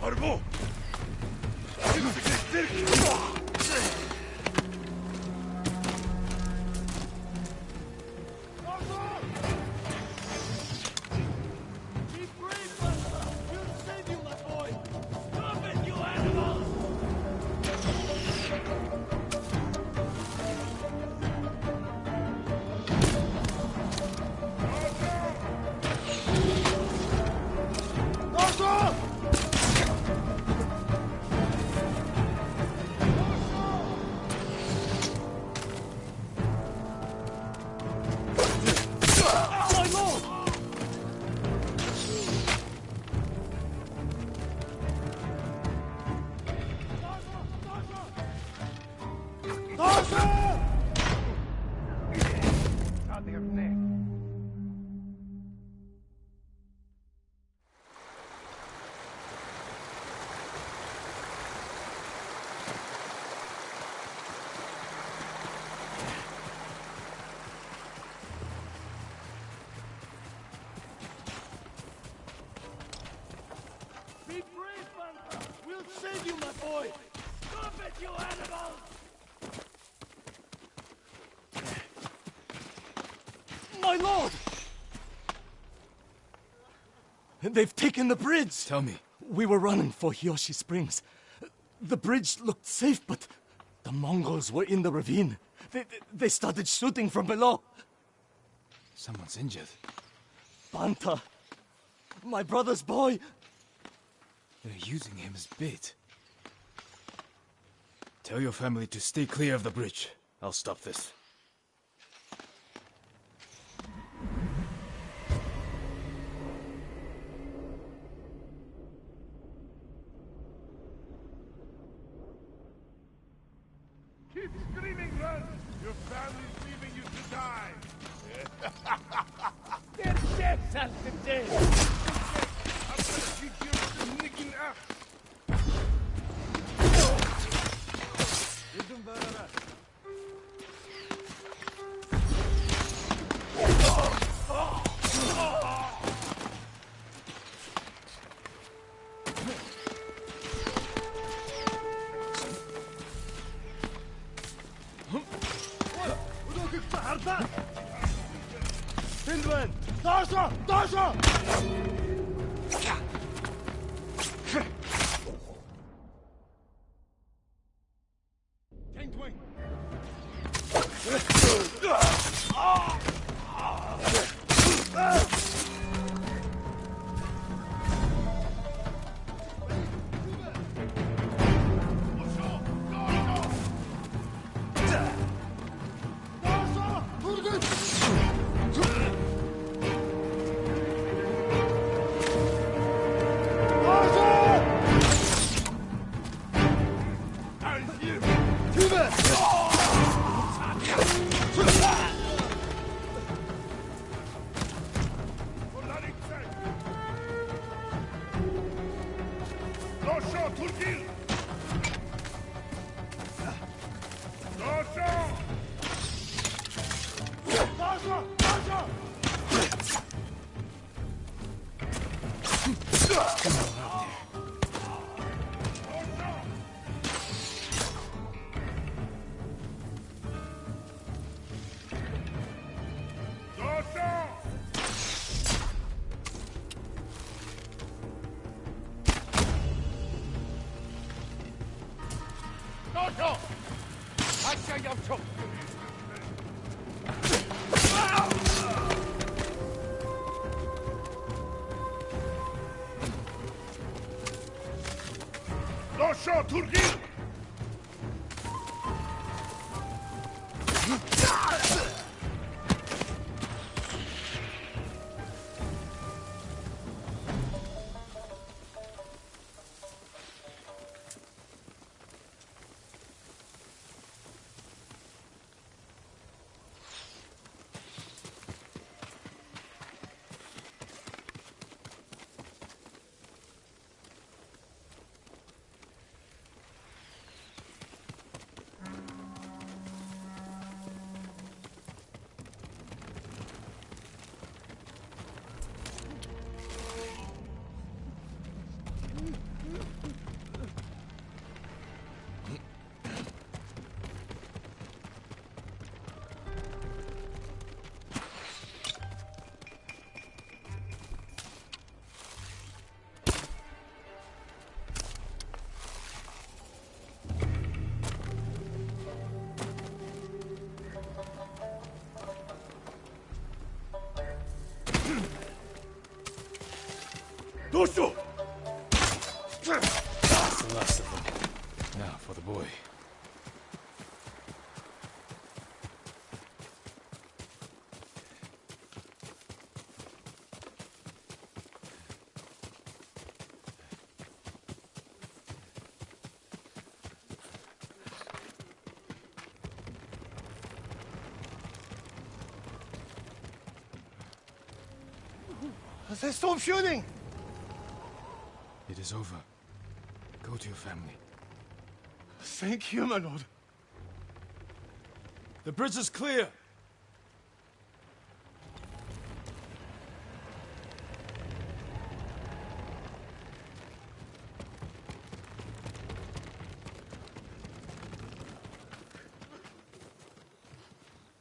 Arbo! My lord! They've taken the bridge! Tell me. We were running for Hiyoshi Springs. The bridge looked safe, but the Mongols were in the ravine. They started shooting from below. Someone's injured. Banta! My brother's boy! They're using him as bait. Tell your family to stay clear of the bridge. I'll stop this. Keep screaming, run! Your family's leaving you to die! They're dead, Salvador! I'm gonna teach you with the nicking axe! Finland! Dasha! Dasha! Turgil! Dosto! That's the last of them. Now for the boy. They stopped shooting! It is over. Go to your family. Thank you, my lord. The bridge is clear!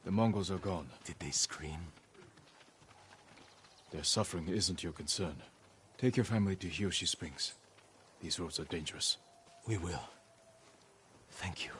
The Mongols are gone. Did they scream? Their suffering isn't your concern. Take your family to Hiyoshi Springs. These roads are dangerous. We will. Thank you.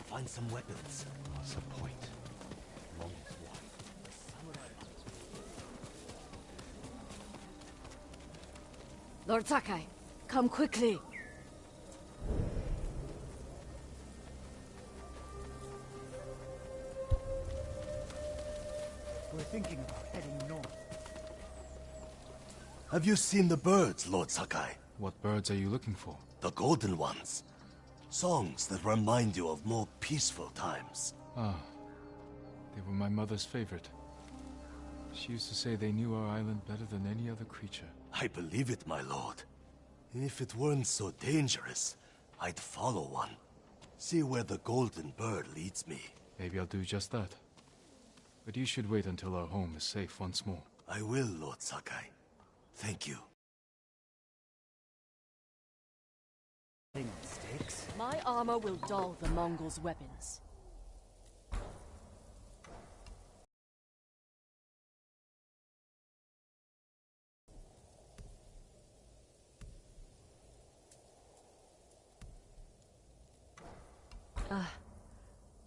Find some weapons. What's the point? Lord Sakai, come quickly. We're thinking about heading north. Have you seen the birds, Lord Sakai? What birds are you looking for? The golden ones. Songs that remind you of more peaceful times. Ah, they were my mother's favorite. She used to say they knew our island better than any other creature. I believe it, my lord. If it weren't so dangerous, I'd follow one. See where the golden bird leads me. Maybe I'll do just that. But you should wait until our home is safe once more. I will, Lord Sakai. Thank you. Sticks? My armor will dull the Mongols' weapons.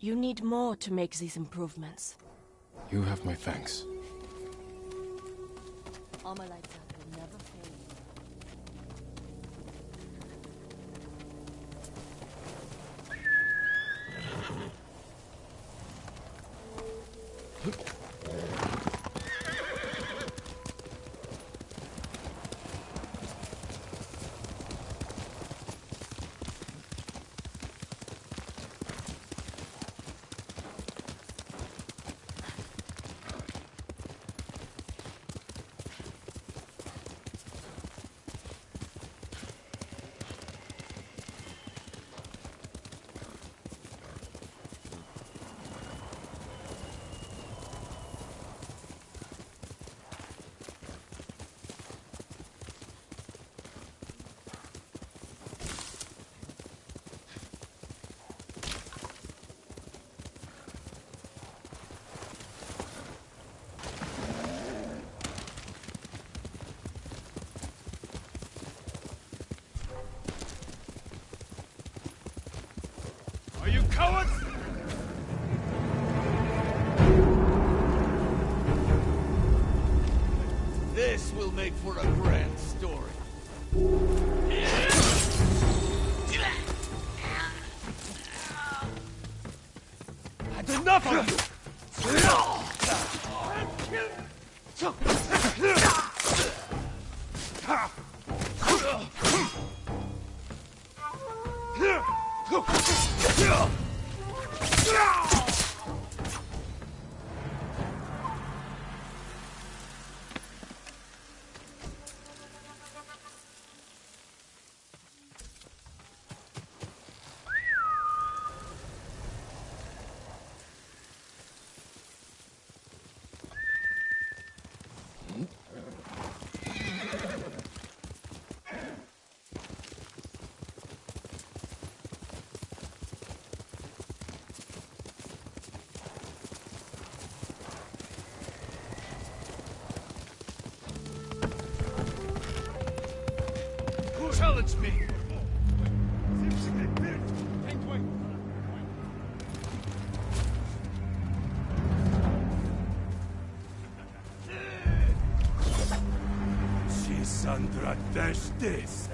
You need more to make these improvements. You have my thanks. Armor like that will never fail you. cowards! This will make for a grand story. That's enough of you! Challenge me! Sandra Destes.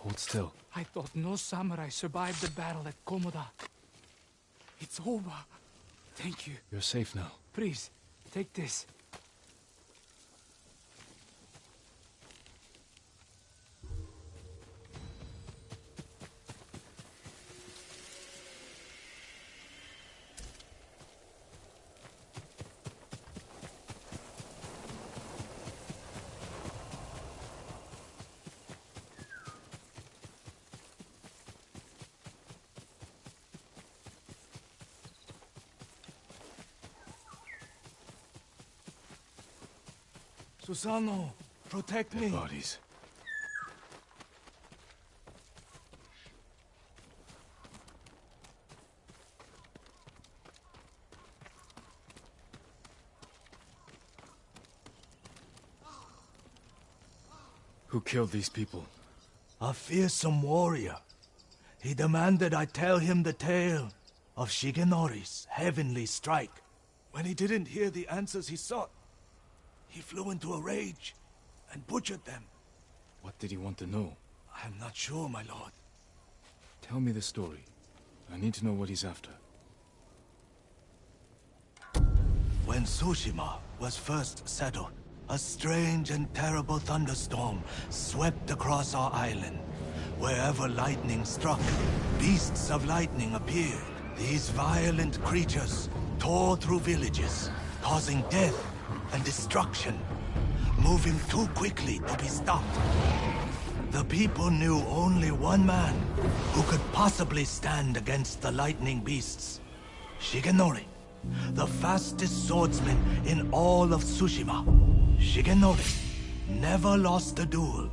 Hold still. I thought no samurai survived the battle at Komoda. It's over. Thank you. You're safe now. Please, take this. Susano, protect me. Bodies. Who killed these people? A fearsome warrior. He demanded I tell him the tale of Shigenori's heavenly strike. When he didn't hear the answers he sought, he flew into a rage and butchered them. What did he want to know? I am not sure, my lord. Tell me the story. I need to know what he's after. When Tsushima was first settled, a strange and terrible thunderstorm swept across our island. Wherever lightning struck, beasts of lightning appeared. These violent creatures tore through villages, causing death and destruction, moving too quickly to be stopped. The people knew only one man who could possibly stand against the lightning beasts. Shigenori, the fastest swordsman in all of Tsushima. Shigenori never lost a duel.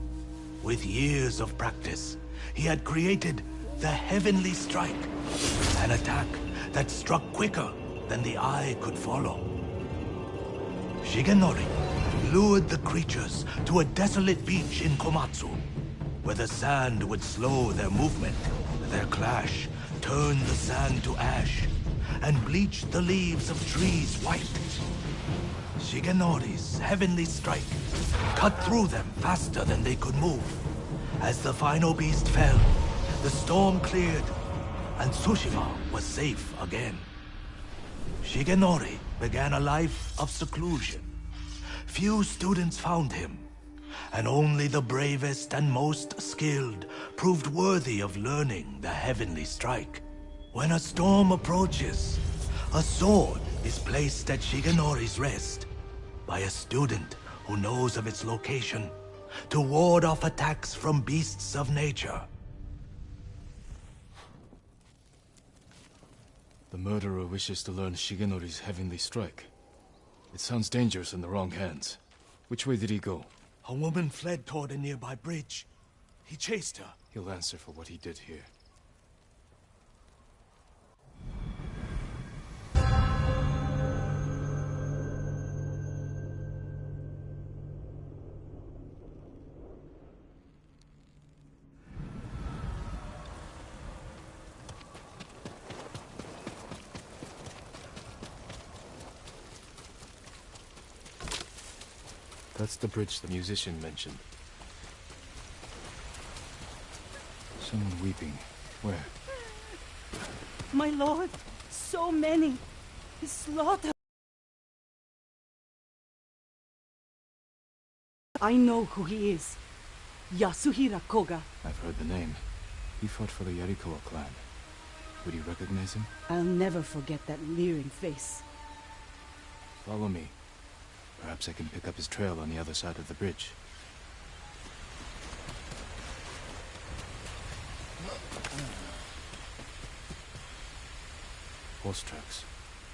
With years of practice, he had created the Heavenly Strike, an attack that struck quicker than the eye could follow. Shigenori lured the creatures to a desolate beach in Komatsu, where the sand would slow their movement. Their clash turned the sand to ash and bleached the leaves of trees white. Shigenori's heavenly strike cut through them faster than they could move. As the final beast fell, the storm cleared, and Tsushima was safe again. Shigenori began a life of seclusion. Few students found him, and only the bravest and most skilled proved worthy of learning the heavenly strike. When a storm approaches, a sword is placed at Shigenori's rest by a student who knows of its location to ward off attacks from beasts of nature. The murderer wishes to learn Shigenori's heavenly strike. It sounds dangerous in the wrong hands. Which way did he go? A woman fled toward a nearby bridge. He chased her. He'll answer for what he did here. That's the bridge the musician mentioned. Someone weeping. Where? My lord, so many. Slaughter. I know who he is. Yasuhira Koga. I've heard the name. He fought for the Yarikawa clan. Would you recognize him? I'll never forget that leering face. Follow me. Perhaps I can pick up his trail on the other side of the bridge. Horse tracks.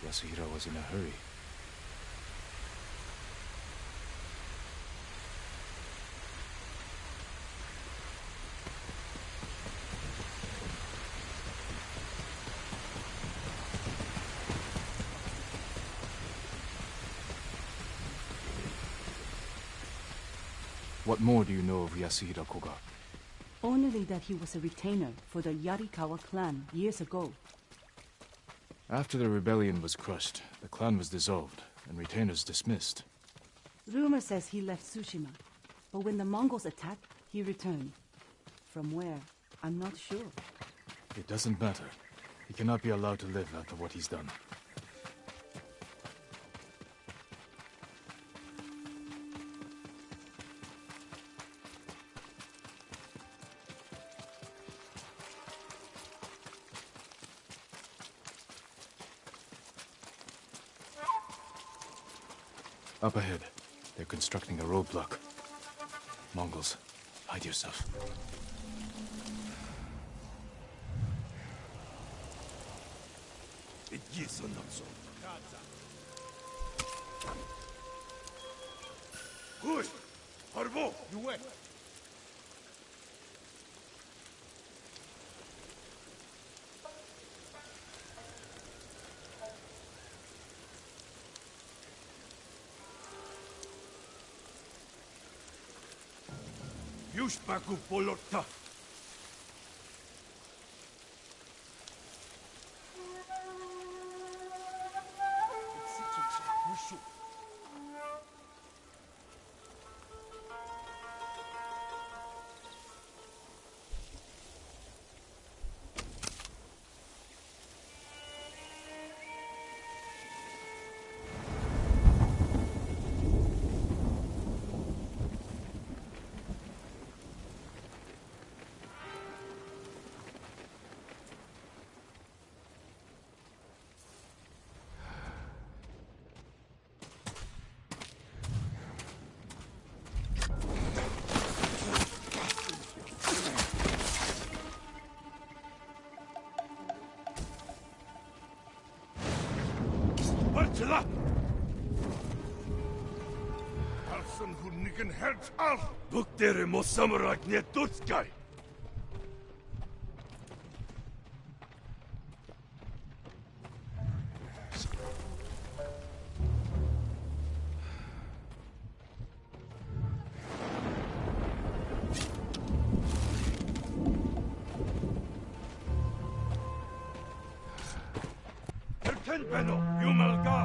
Yasuhira was in a hurry. What more do you know of Yasuhira Koga? Only that he was a retainer for the Yarikawa clan years ago. After the rebellion was crushed, the clan was dissolved, and retainers dismissed. Rumor says he left Tsushima, but when the Mongols attacked, he returned. From where? I'm not sure. It doesn't matter. He cannot be allowed to live after what he's done. Up ahead. They're constructing a roadblock. Mongols, hide yourself. Good. Harbo, you wait. Yushbaku Polota. Bartela! Alson who nicken herds al! Look there, mo samurai near Tutskai! Tenbeno, Yumalga!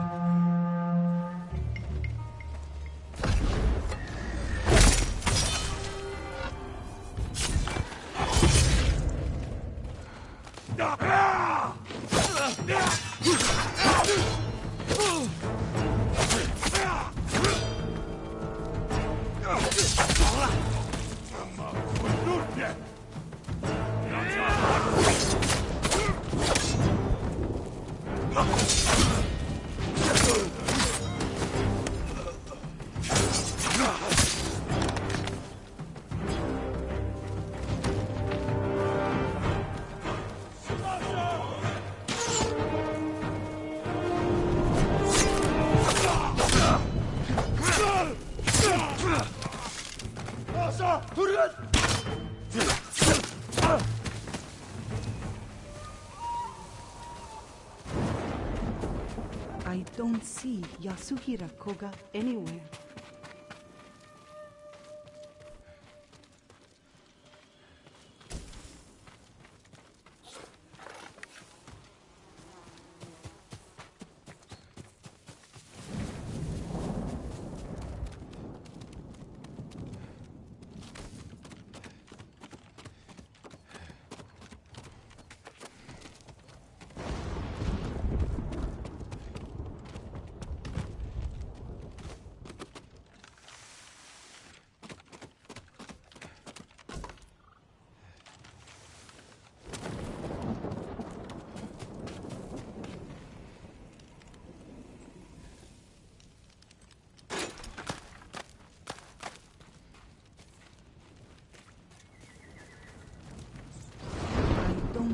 I don't see Yasuhira Koga anywhere.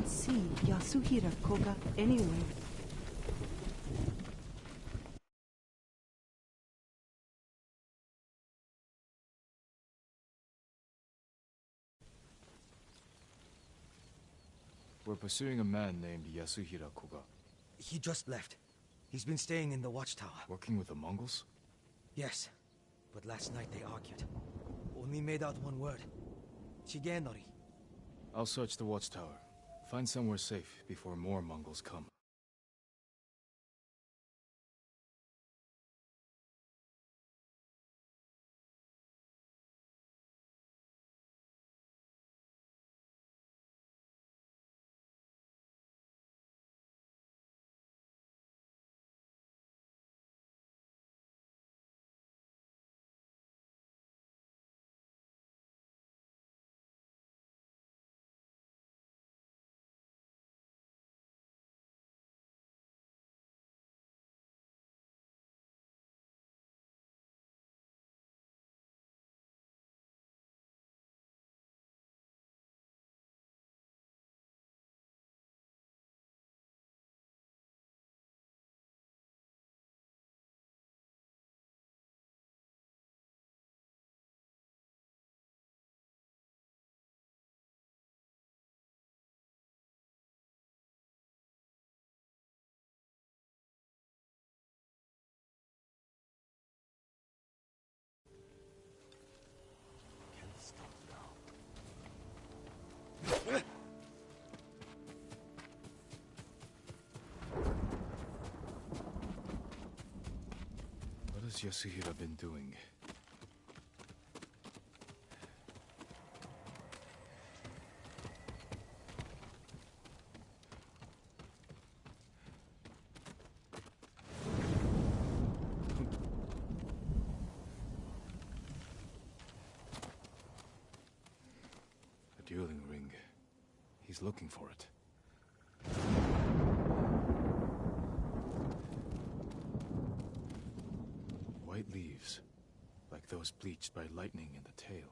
See Yasuhira Koga anywhere. We're pursuing a man named Yasuhira Koga. He just left. He's been staying in the watchtower. Working with the Mongols? Yes, but last night they argued. Only made out one word. Shigenori. I'll search the watchtower. Find somewhere safe before more Mongols come. What has Yasuhira been doing? A dueling ring. He's looking for it. White leaves, like those bleached by lightning in the tail.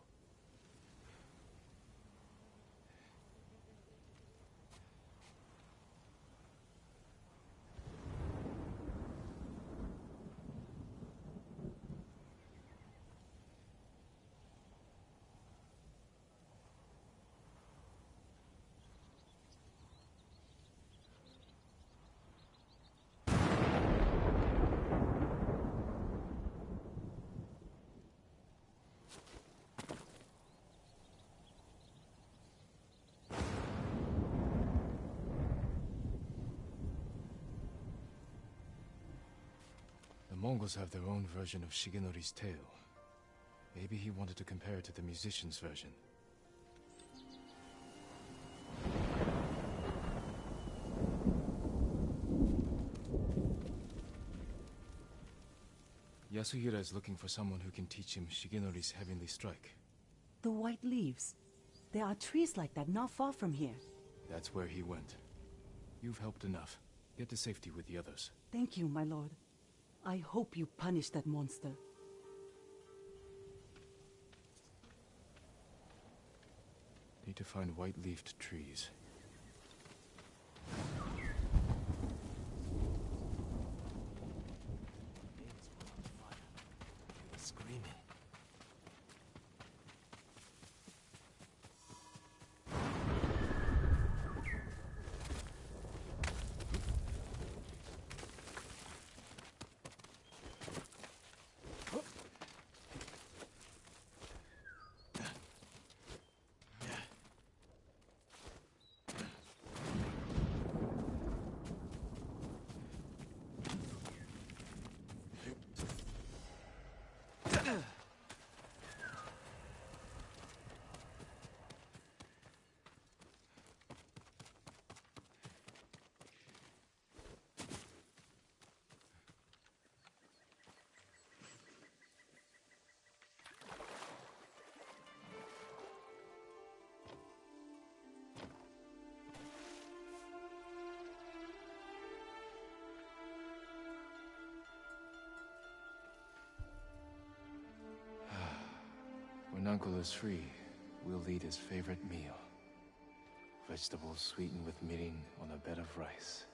Mongols have their own version of Shigenori's tale. Maybe he wanted to compare it to the musician's version. Yasuhira is looking for someone who can teach him Shigenori's heavenly strike. The white leaves. There are trees like that not far from here. That's where he went. You've helped enough. Get to safety with the others. Thank you, my lord. I hope you punish that monster. Need to find white-leafed trees. Screaming. When Uncle is free, we'll eat his favorite meal. Vegetables sweetened with mirin on a bed of rice.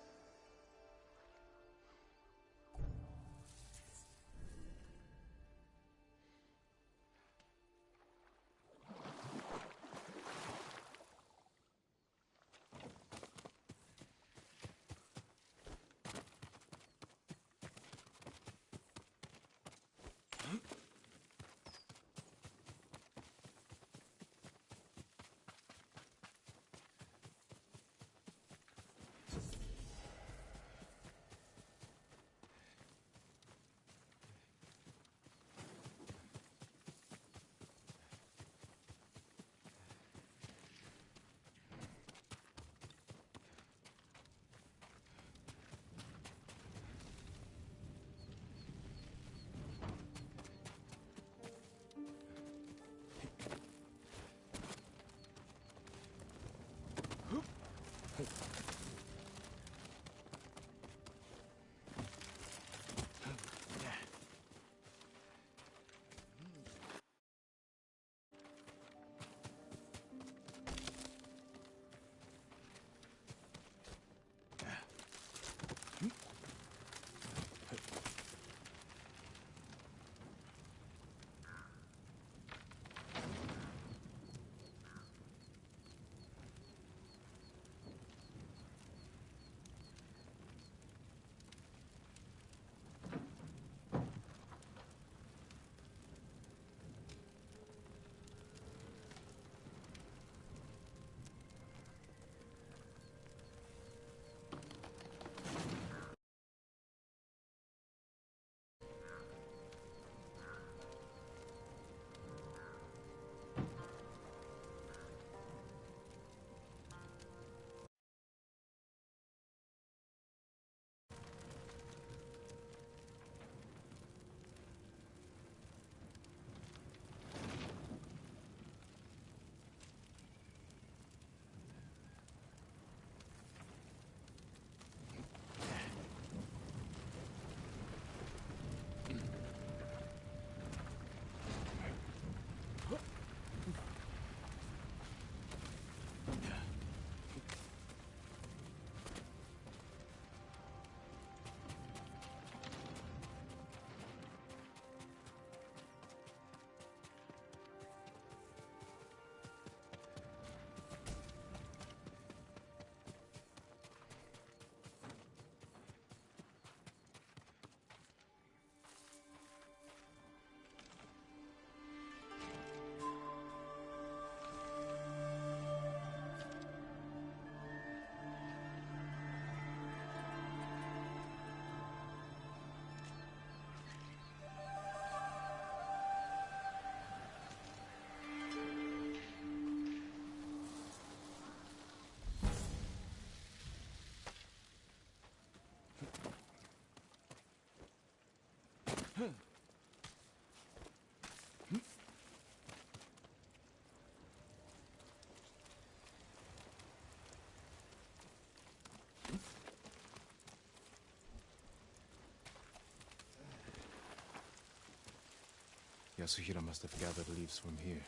Yasuhira must have gathered leaves from here.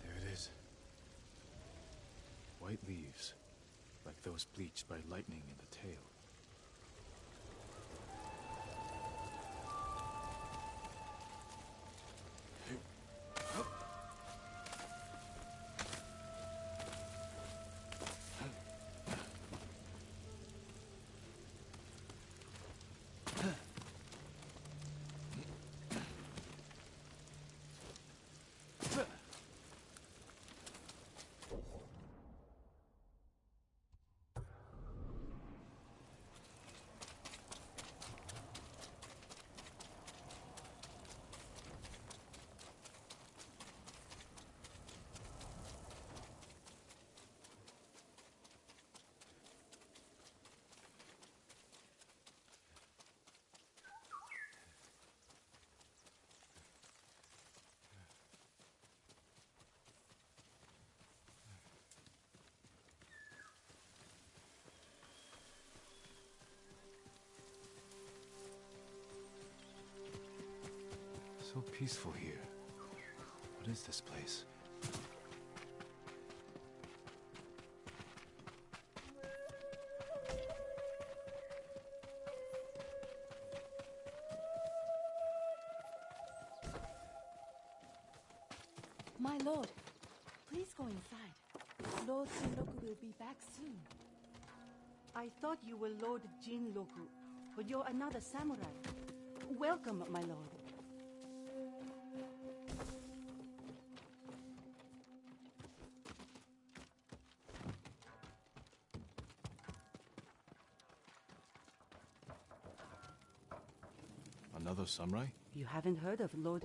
There it is. White leaves, like those bleached by lightning in the tail. So peaceful here. What is this place? My lord, please go inside. Lord Jinroku will be back soon. I thought you were Lord Jinroku, but you're another samurai. Welcome, my lord. Another samurai? You haven't heard of Lord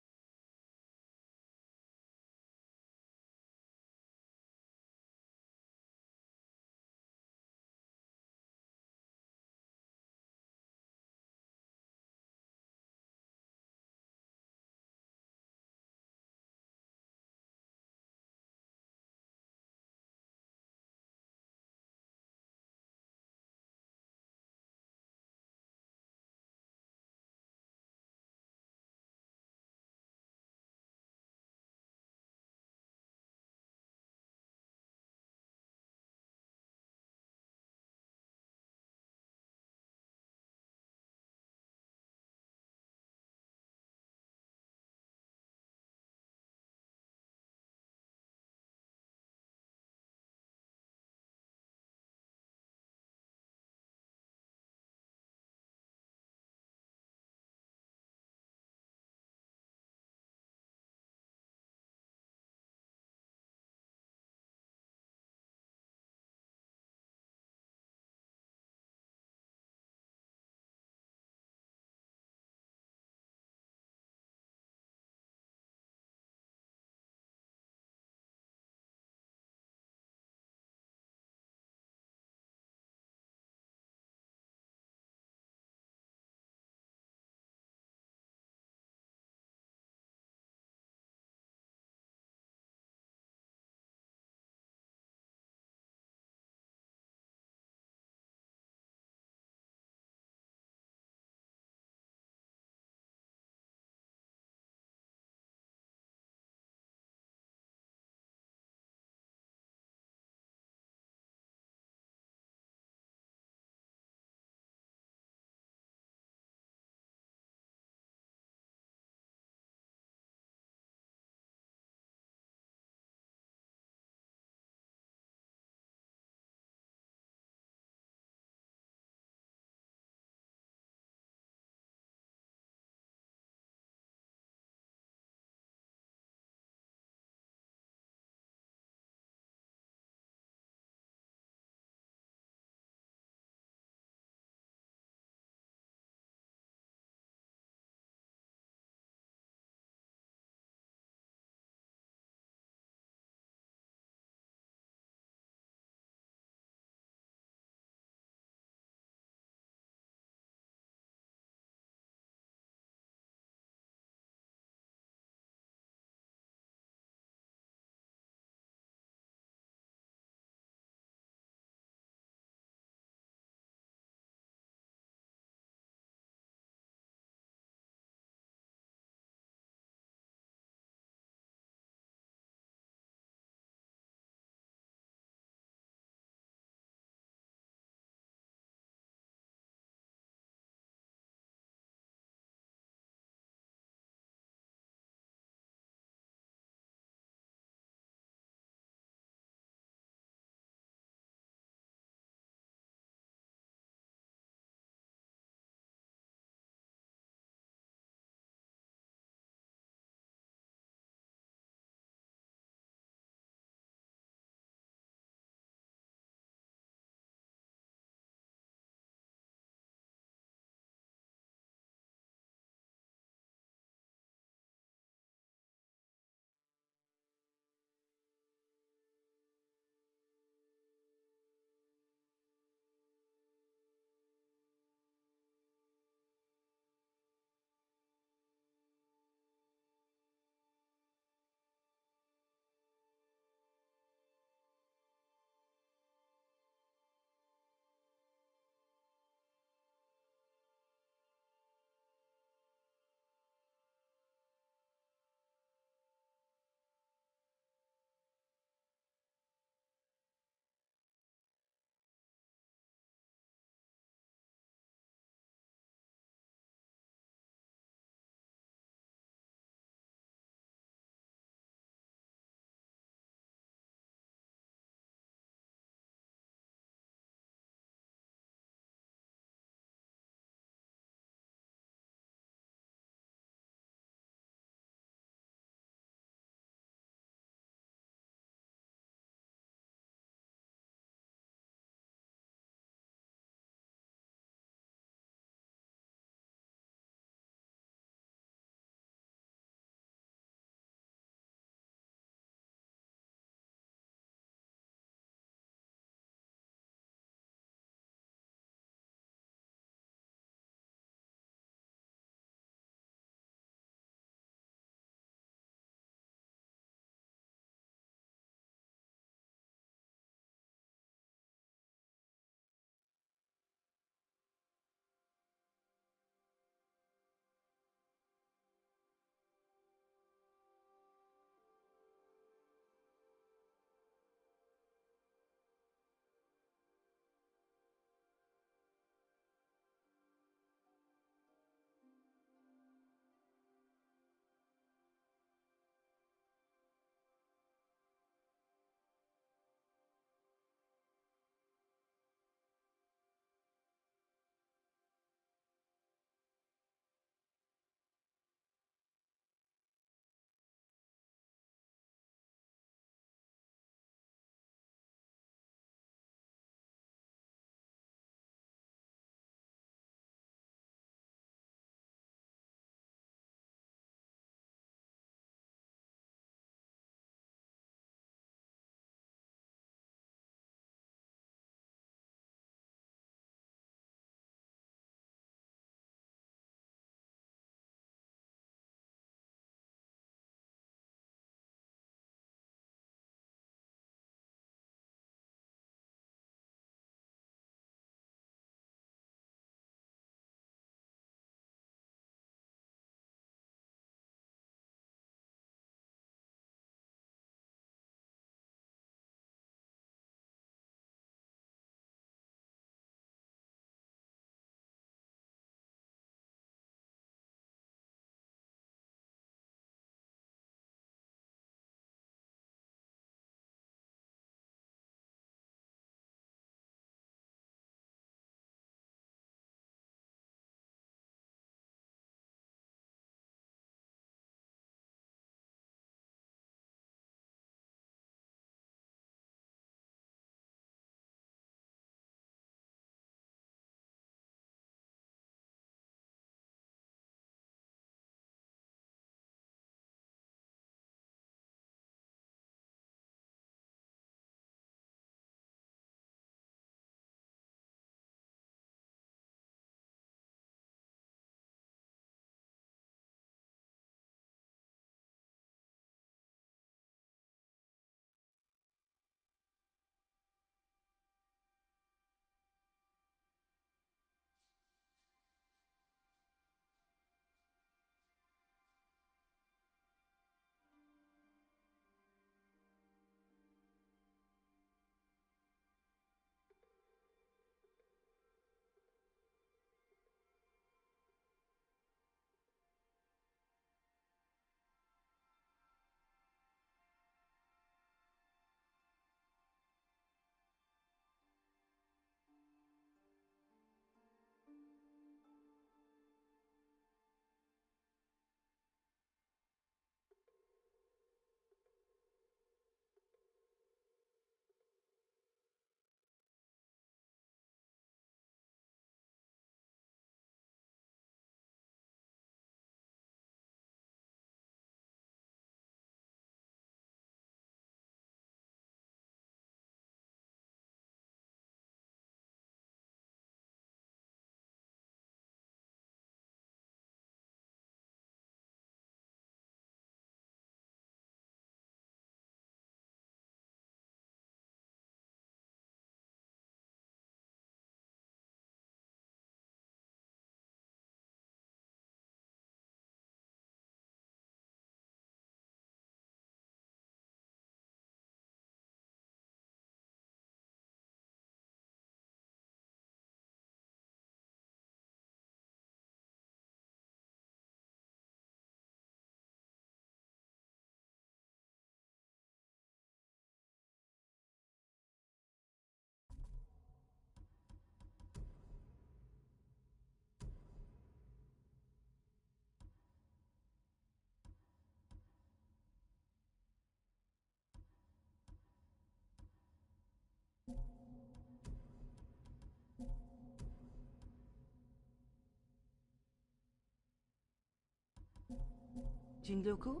Jinroku?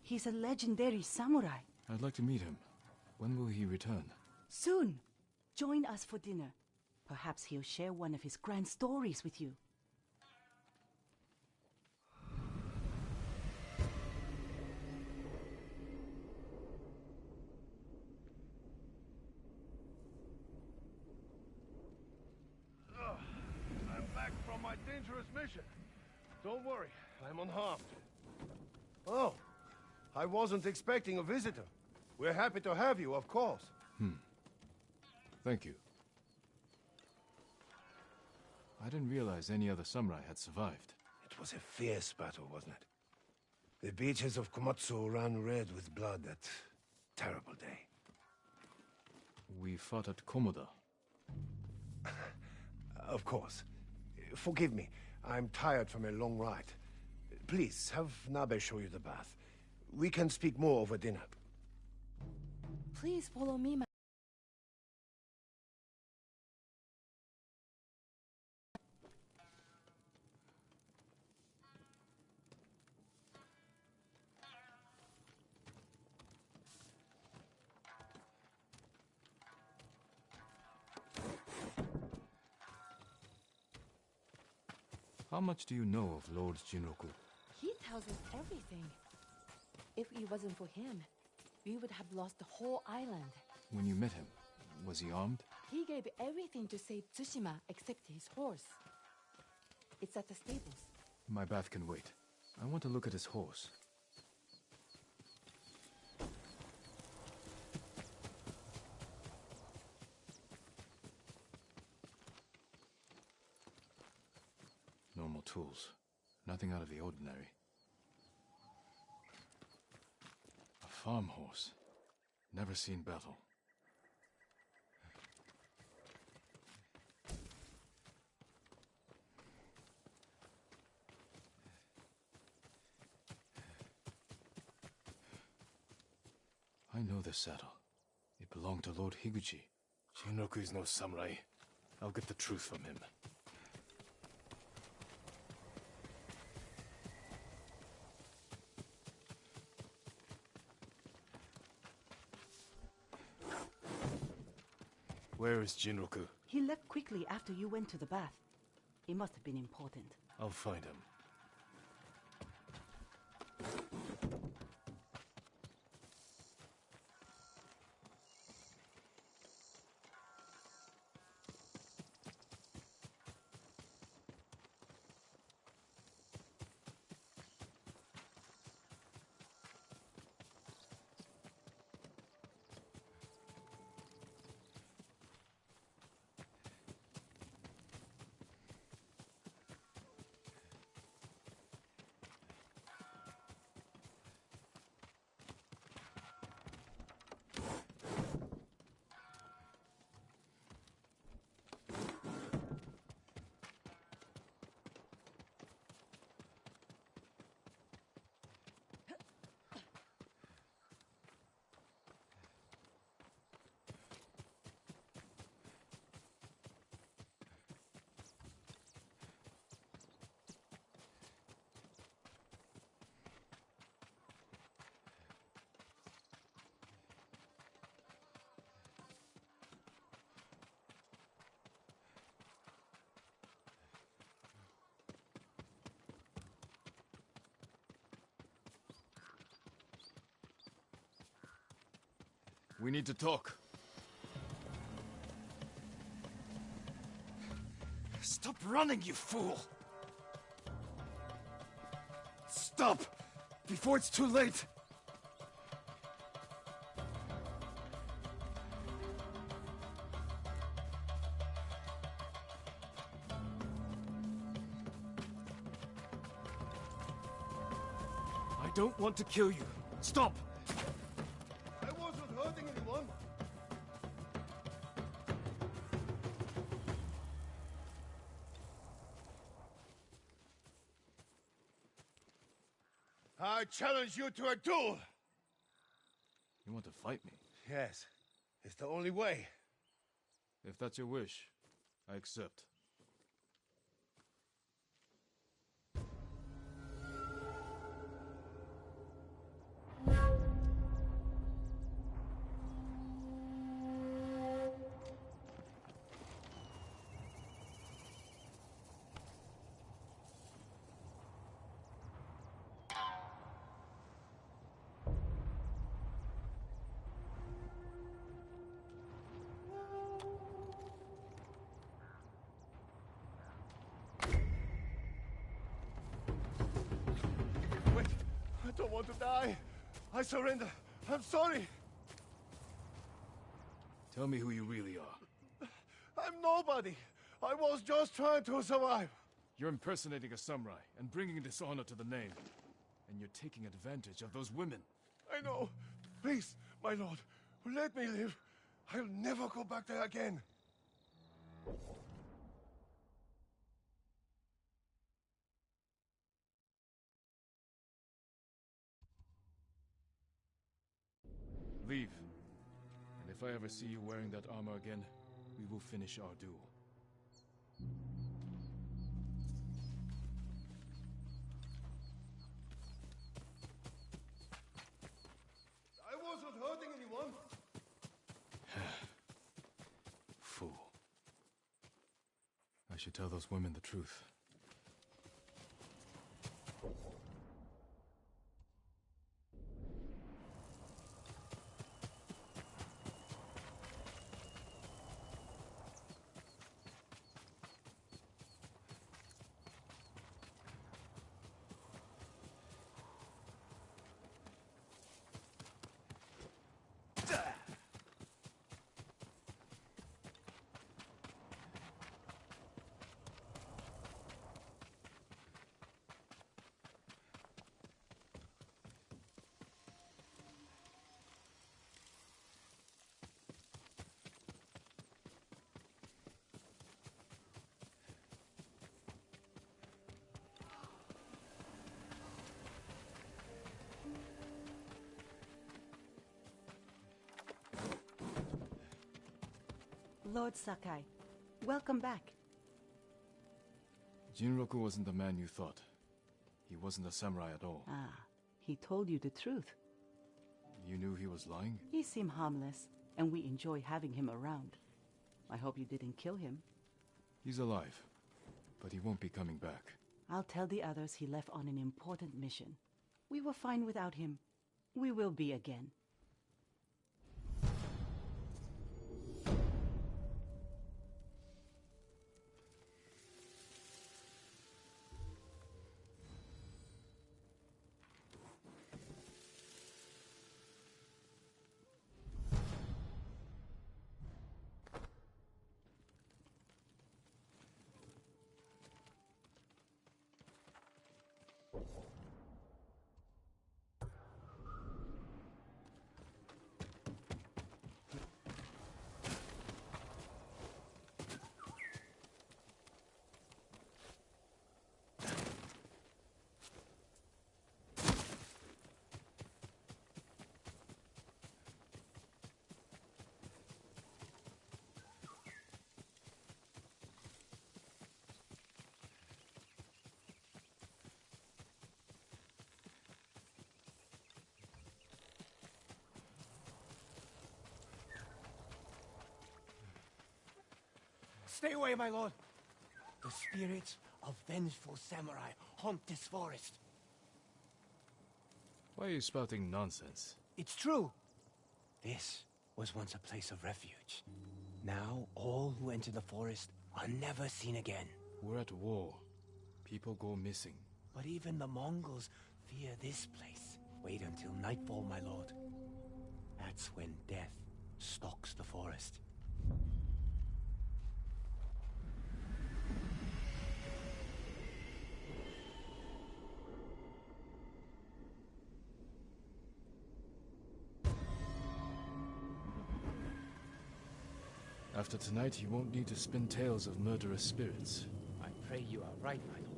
He's a legendary samurai. I'd like to meet him. When will he return? Soon. Join us for dinner. Perhaps he'll share one of his grand stories with you. I'm back from my dangerous mission. Don't worry, I'm unharmed. Oh, I wasn't expecting a visitor. We're happy to have you, of course. Thank you. I didn't realize any other samurai had survived. It was a fierce battle, wasn't it? The beaches of Komatsu ran red with blood that terrible day. We fought at Komoda. Of course. Forgive me. I'm tired from a long ride. Please, have Nabe show you the bath. We can speak more over dinner. Please follow me, my... How much do you know of Lord Jinroku? He tells us everything. If it wasn't for him, we would have lost the whole island. When you met him, was he armed? He gave everything to save Tsushima except his horse. It's at the stables. My bath can wait. I want to look at his horse. Normal tools. Nothing out of the ordinary. A farm horse. Never seen battle. I know this saddle. It belonged to Lord Higuchi. Shinroku is no samurai. I'll get the truth from him. Where is Jinroku? He left quickly after you went to the bath. It must have been important. I'll find him. We need to talk. Stop running, you fool! Stop! Before it's too late! I don't want to kill you. Stop! I wasn't hurting anyone! I challenge you to a duel! You want to fight me? Yes. It's the only way. If that's your wish, I accept. don't want to die. I surrender. I'm sorry. Tell me who you really are. I'm nobody. I was just trying to survive. You're impersonating a samurai and bringing dishonor to the name. And you're taking advantage of those women. I know. Please, my lord, let me live. I'll never go back there again. Leave. And if I ever see you wearing that armor again, we will finish our duel. I wasn't hurting anyone. Fool. I should tell those women the truth. Lord Sakai, welcome back. Jinroku wasn't the man you thought. He wasn't a samurai at all. Ah, he told you the truth. You knew he was lying? He seemed harmless, and we enjoy having him around. I hope you didn't kill him. He's alive, but he won't be coming back. I'll tell the others he left on an important mission. We were fine without him. We will be again. Stay away, my lord. The spirits of vengeful samurai haunt this forest. Why are you spouting nonsense? It's true. This was once a place of refuge. Now, all who enter the forest are never seen again. We're at war. People go missing. But even the Mongols fear this place. Wait until nightfall, my lord. That's when death stalks the forest. After tonight, you won't need to spin tales of murderous spirits. I pray you are right, my lord.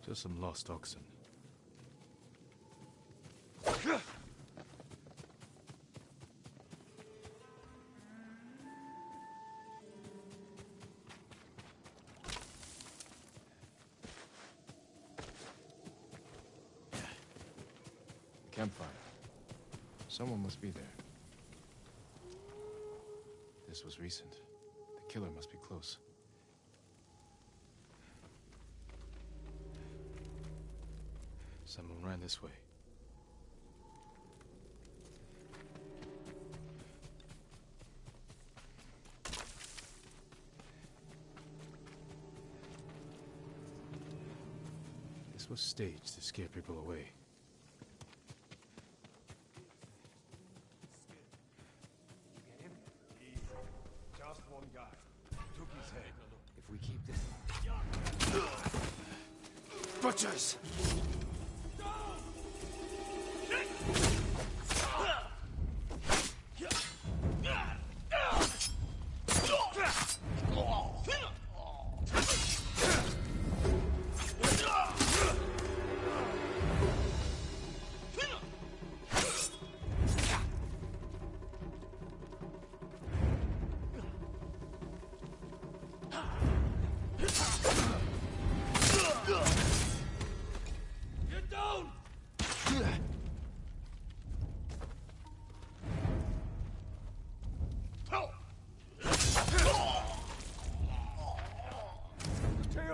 Just some lost oxen. Campfire. Someone must be there. This was recent. The killer must be close. Someone ran this way. This was staged to scare people away. Just one guy. Took his head. If we keep this... Butchers!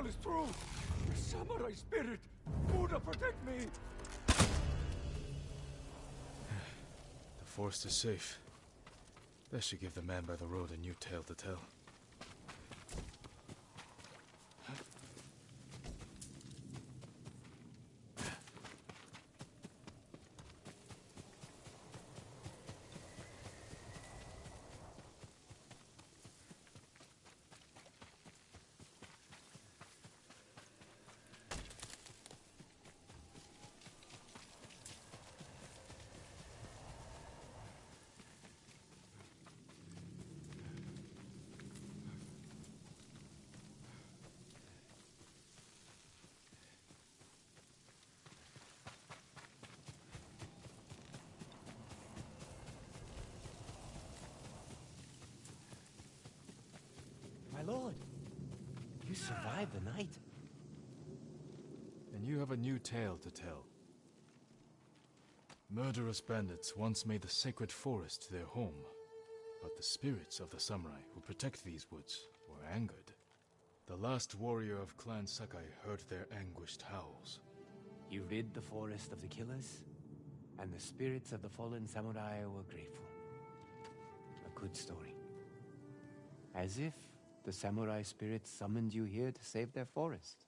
Is true. The samurai spirit. Buddha, protect me. The forest is safe. That should give the man by the road a new tale to tell. My lord, you survived the night. And you have a new tale to tell. Murderous bandits once made the sacred forest their home, but the spirits of the samurai who protect these woods were angered. The last warrior of Clan Sakai heard their anguished howls. You rid the forest of the killers, and the spirits of the fallen samurai were grateful. A good story. As if the samurai spirits summoned you here to save their forest.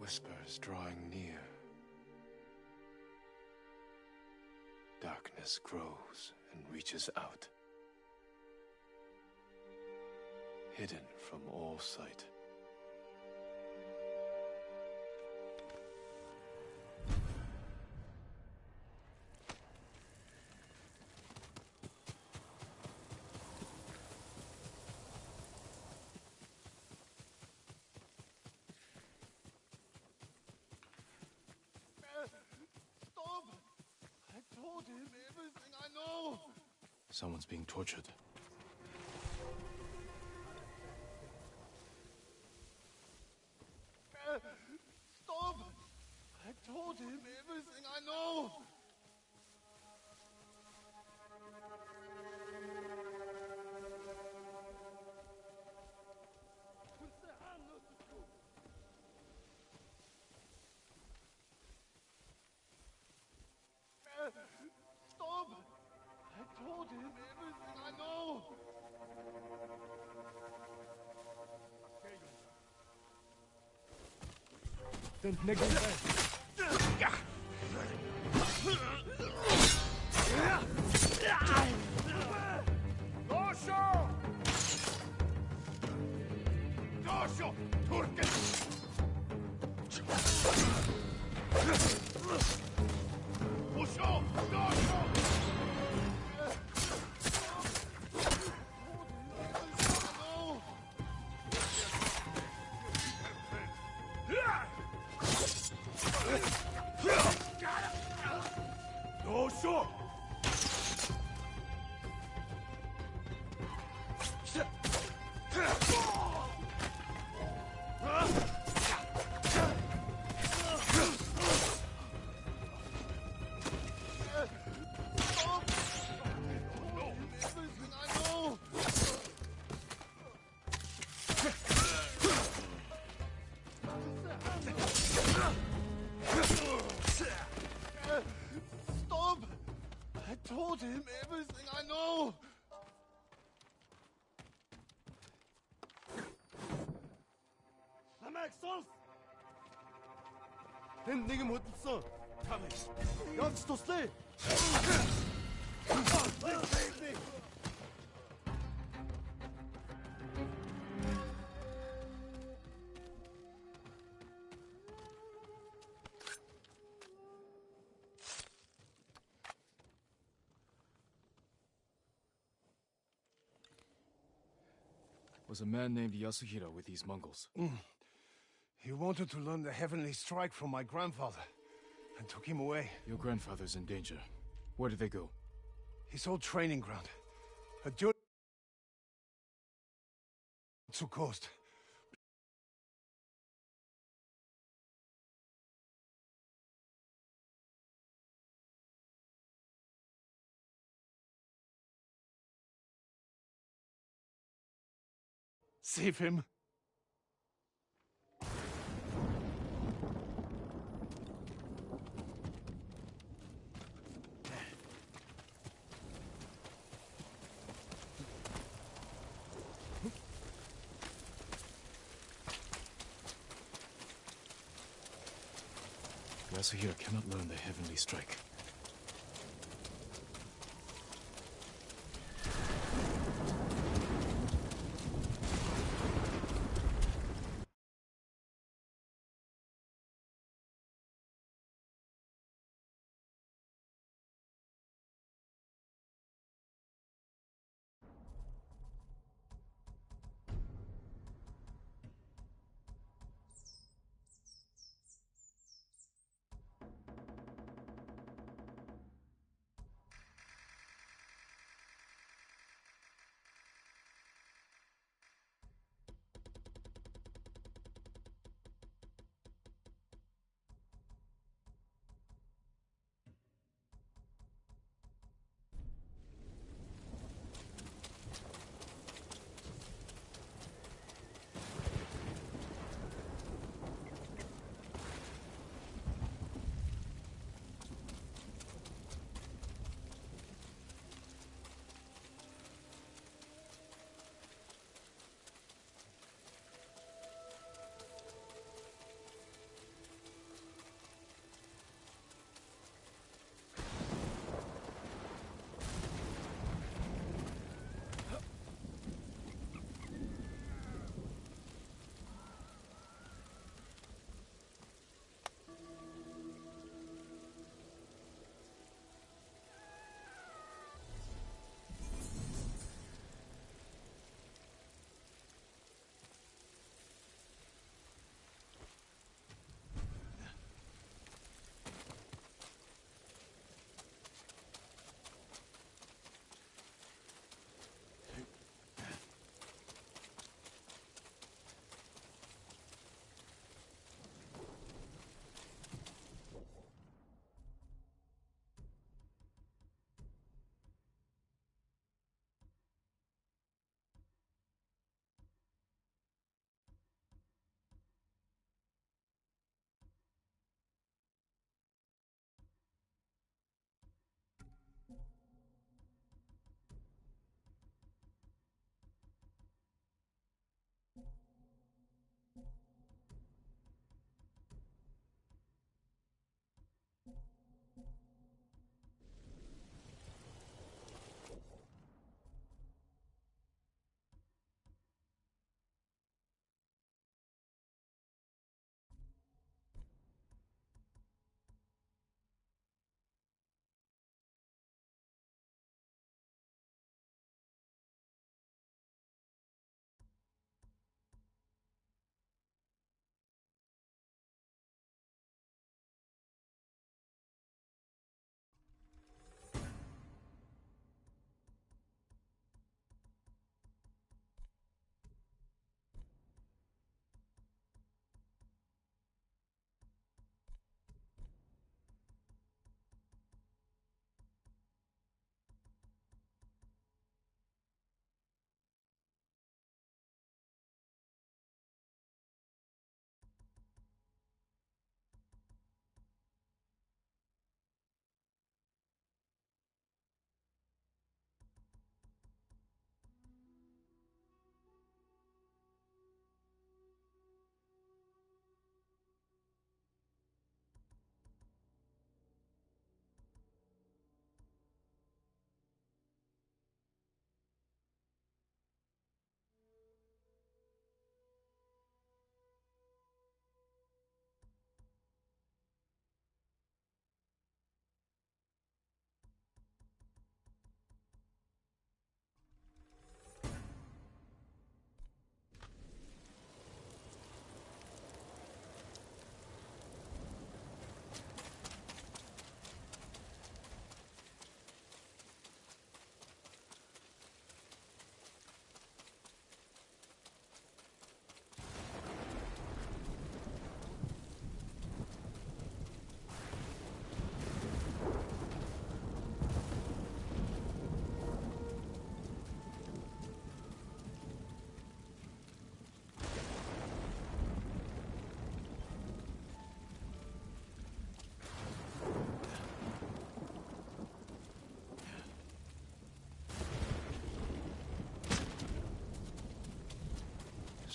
whispers drawing near. Darkness grows and reaches out, hidden from all sight. Stop! I told him everything I know! Someone's being tortured. Stop! I told him everything I know! Stop! I told him everything I know! Don't neglect. Dosho! Dosho! Turken! Usho! Dosho! Dosho! Stop! I told him everything I know! 남의 엑소스! 된 내게 못 있어. 여기서 또 stay. Save me. Was a man named Yasuhira with these Mongols. He wanted to learn the heavenly strike from my grandfather, and took him away. Your grandfather's in danger. Where did they go? His old training ground. A Jutsu coast. Save him. Yasuhira cannot learn the heavenly strike.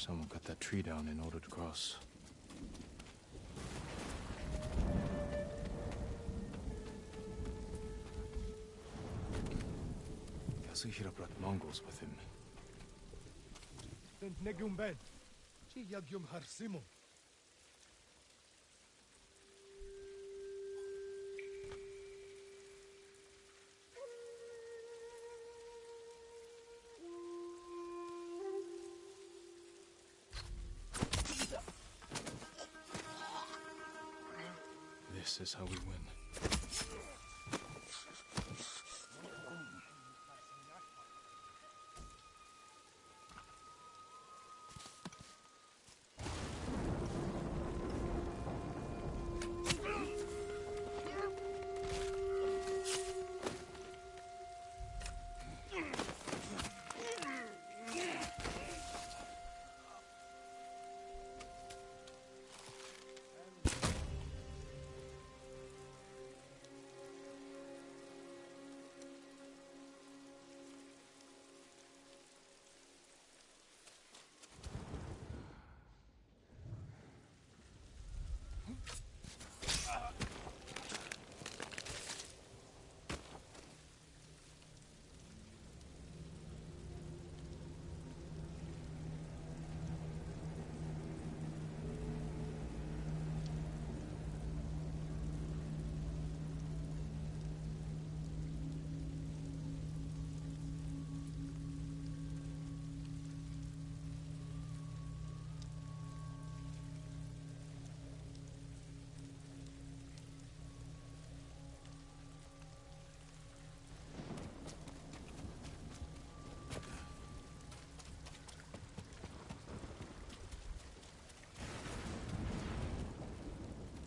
Someone cut that tree down in order to cross. Yasuhira brought Mongols with him. This is how we win.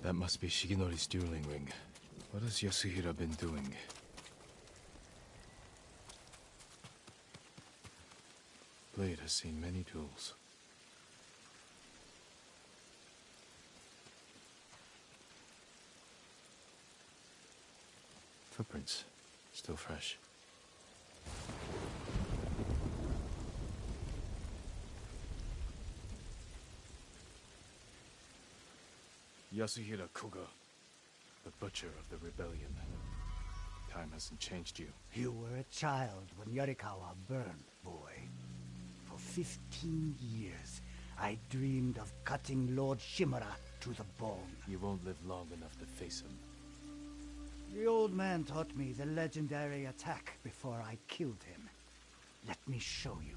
That must be Shigenori's dueling ring. What has Yasuhira been doing? Blade has seen many duels. Footprints, still fresh. Yasuhira Koga, the butcher of the rebellion. Time hasn't changed you. You were a child when Yorikawa burned, boy. For 15 years, I dreamed of cutting Lord Shimura to the bone. You won't live long enough to face him. The old man taught me the legendary attack before I killed him. Let me show you.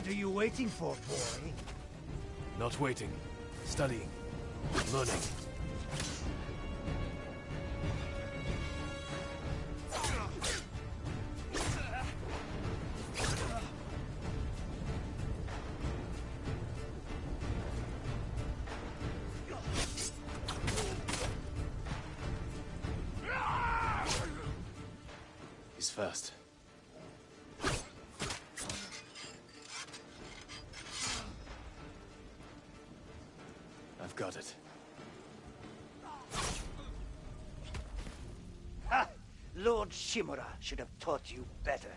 What are you waiting for, boy? Not waiting. Studying. Learning. He's fast. I've got it. Ha! Lord Shimura should have taught you better.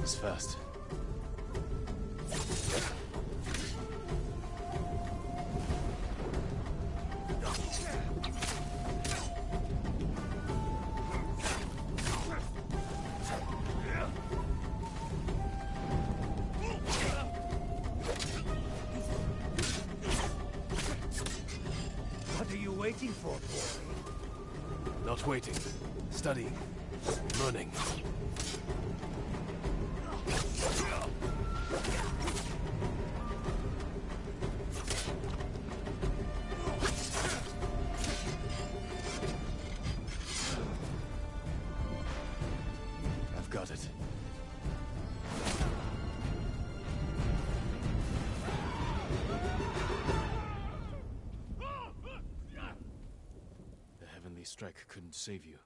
He's fast. What are you waiting for, boy? Not waiting. Studying. Learning. I've got it. The heavenly strike couldn't save you.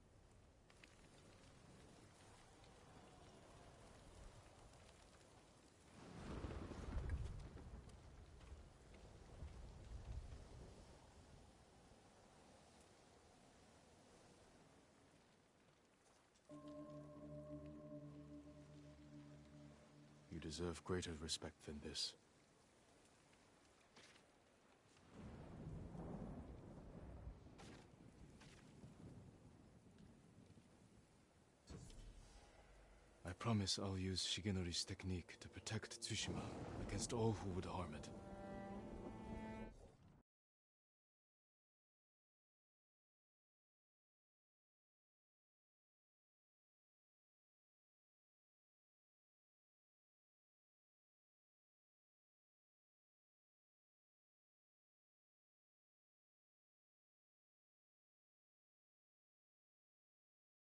You deserve greater respect than this. I promise I'll use Shigenori's technique to protect Tsushima against all who would harm it.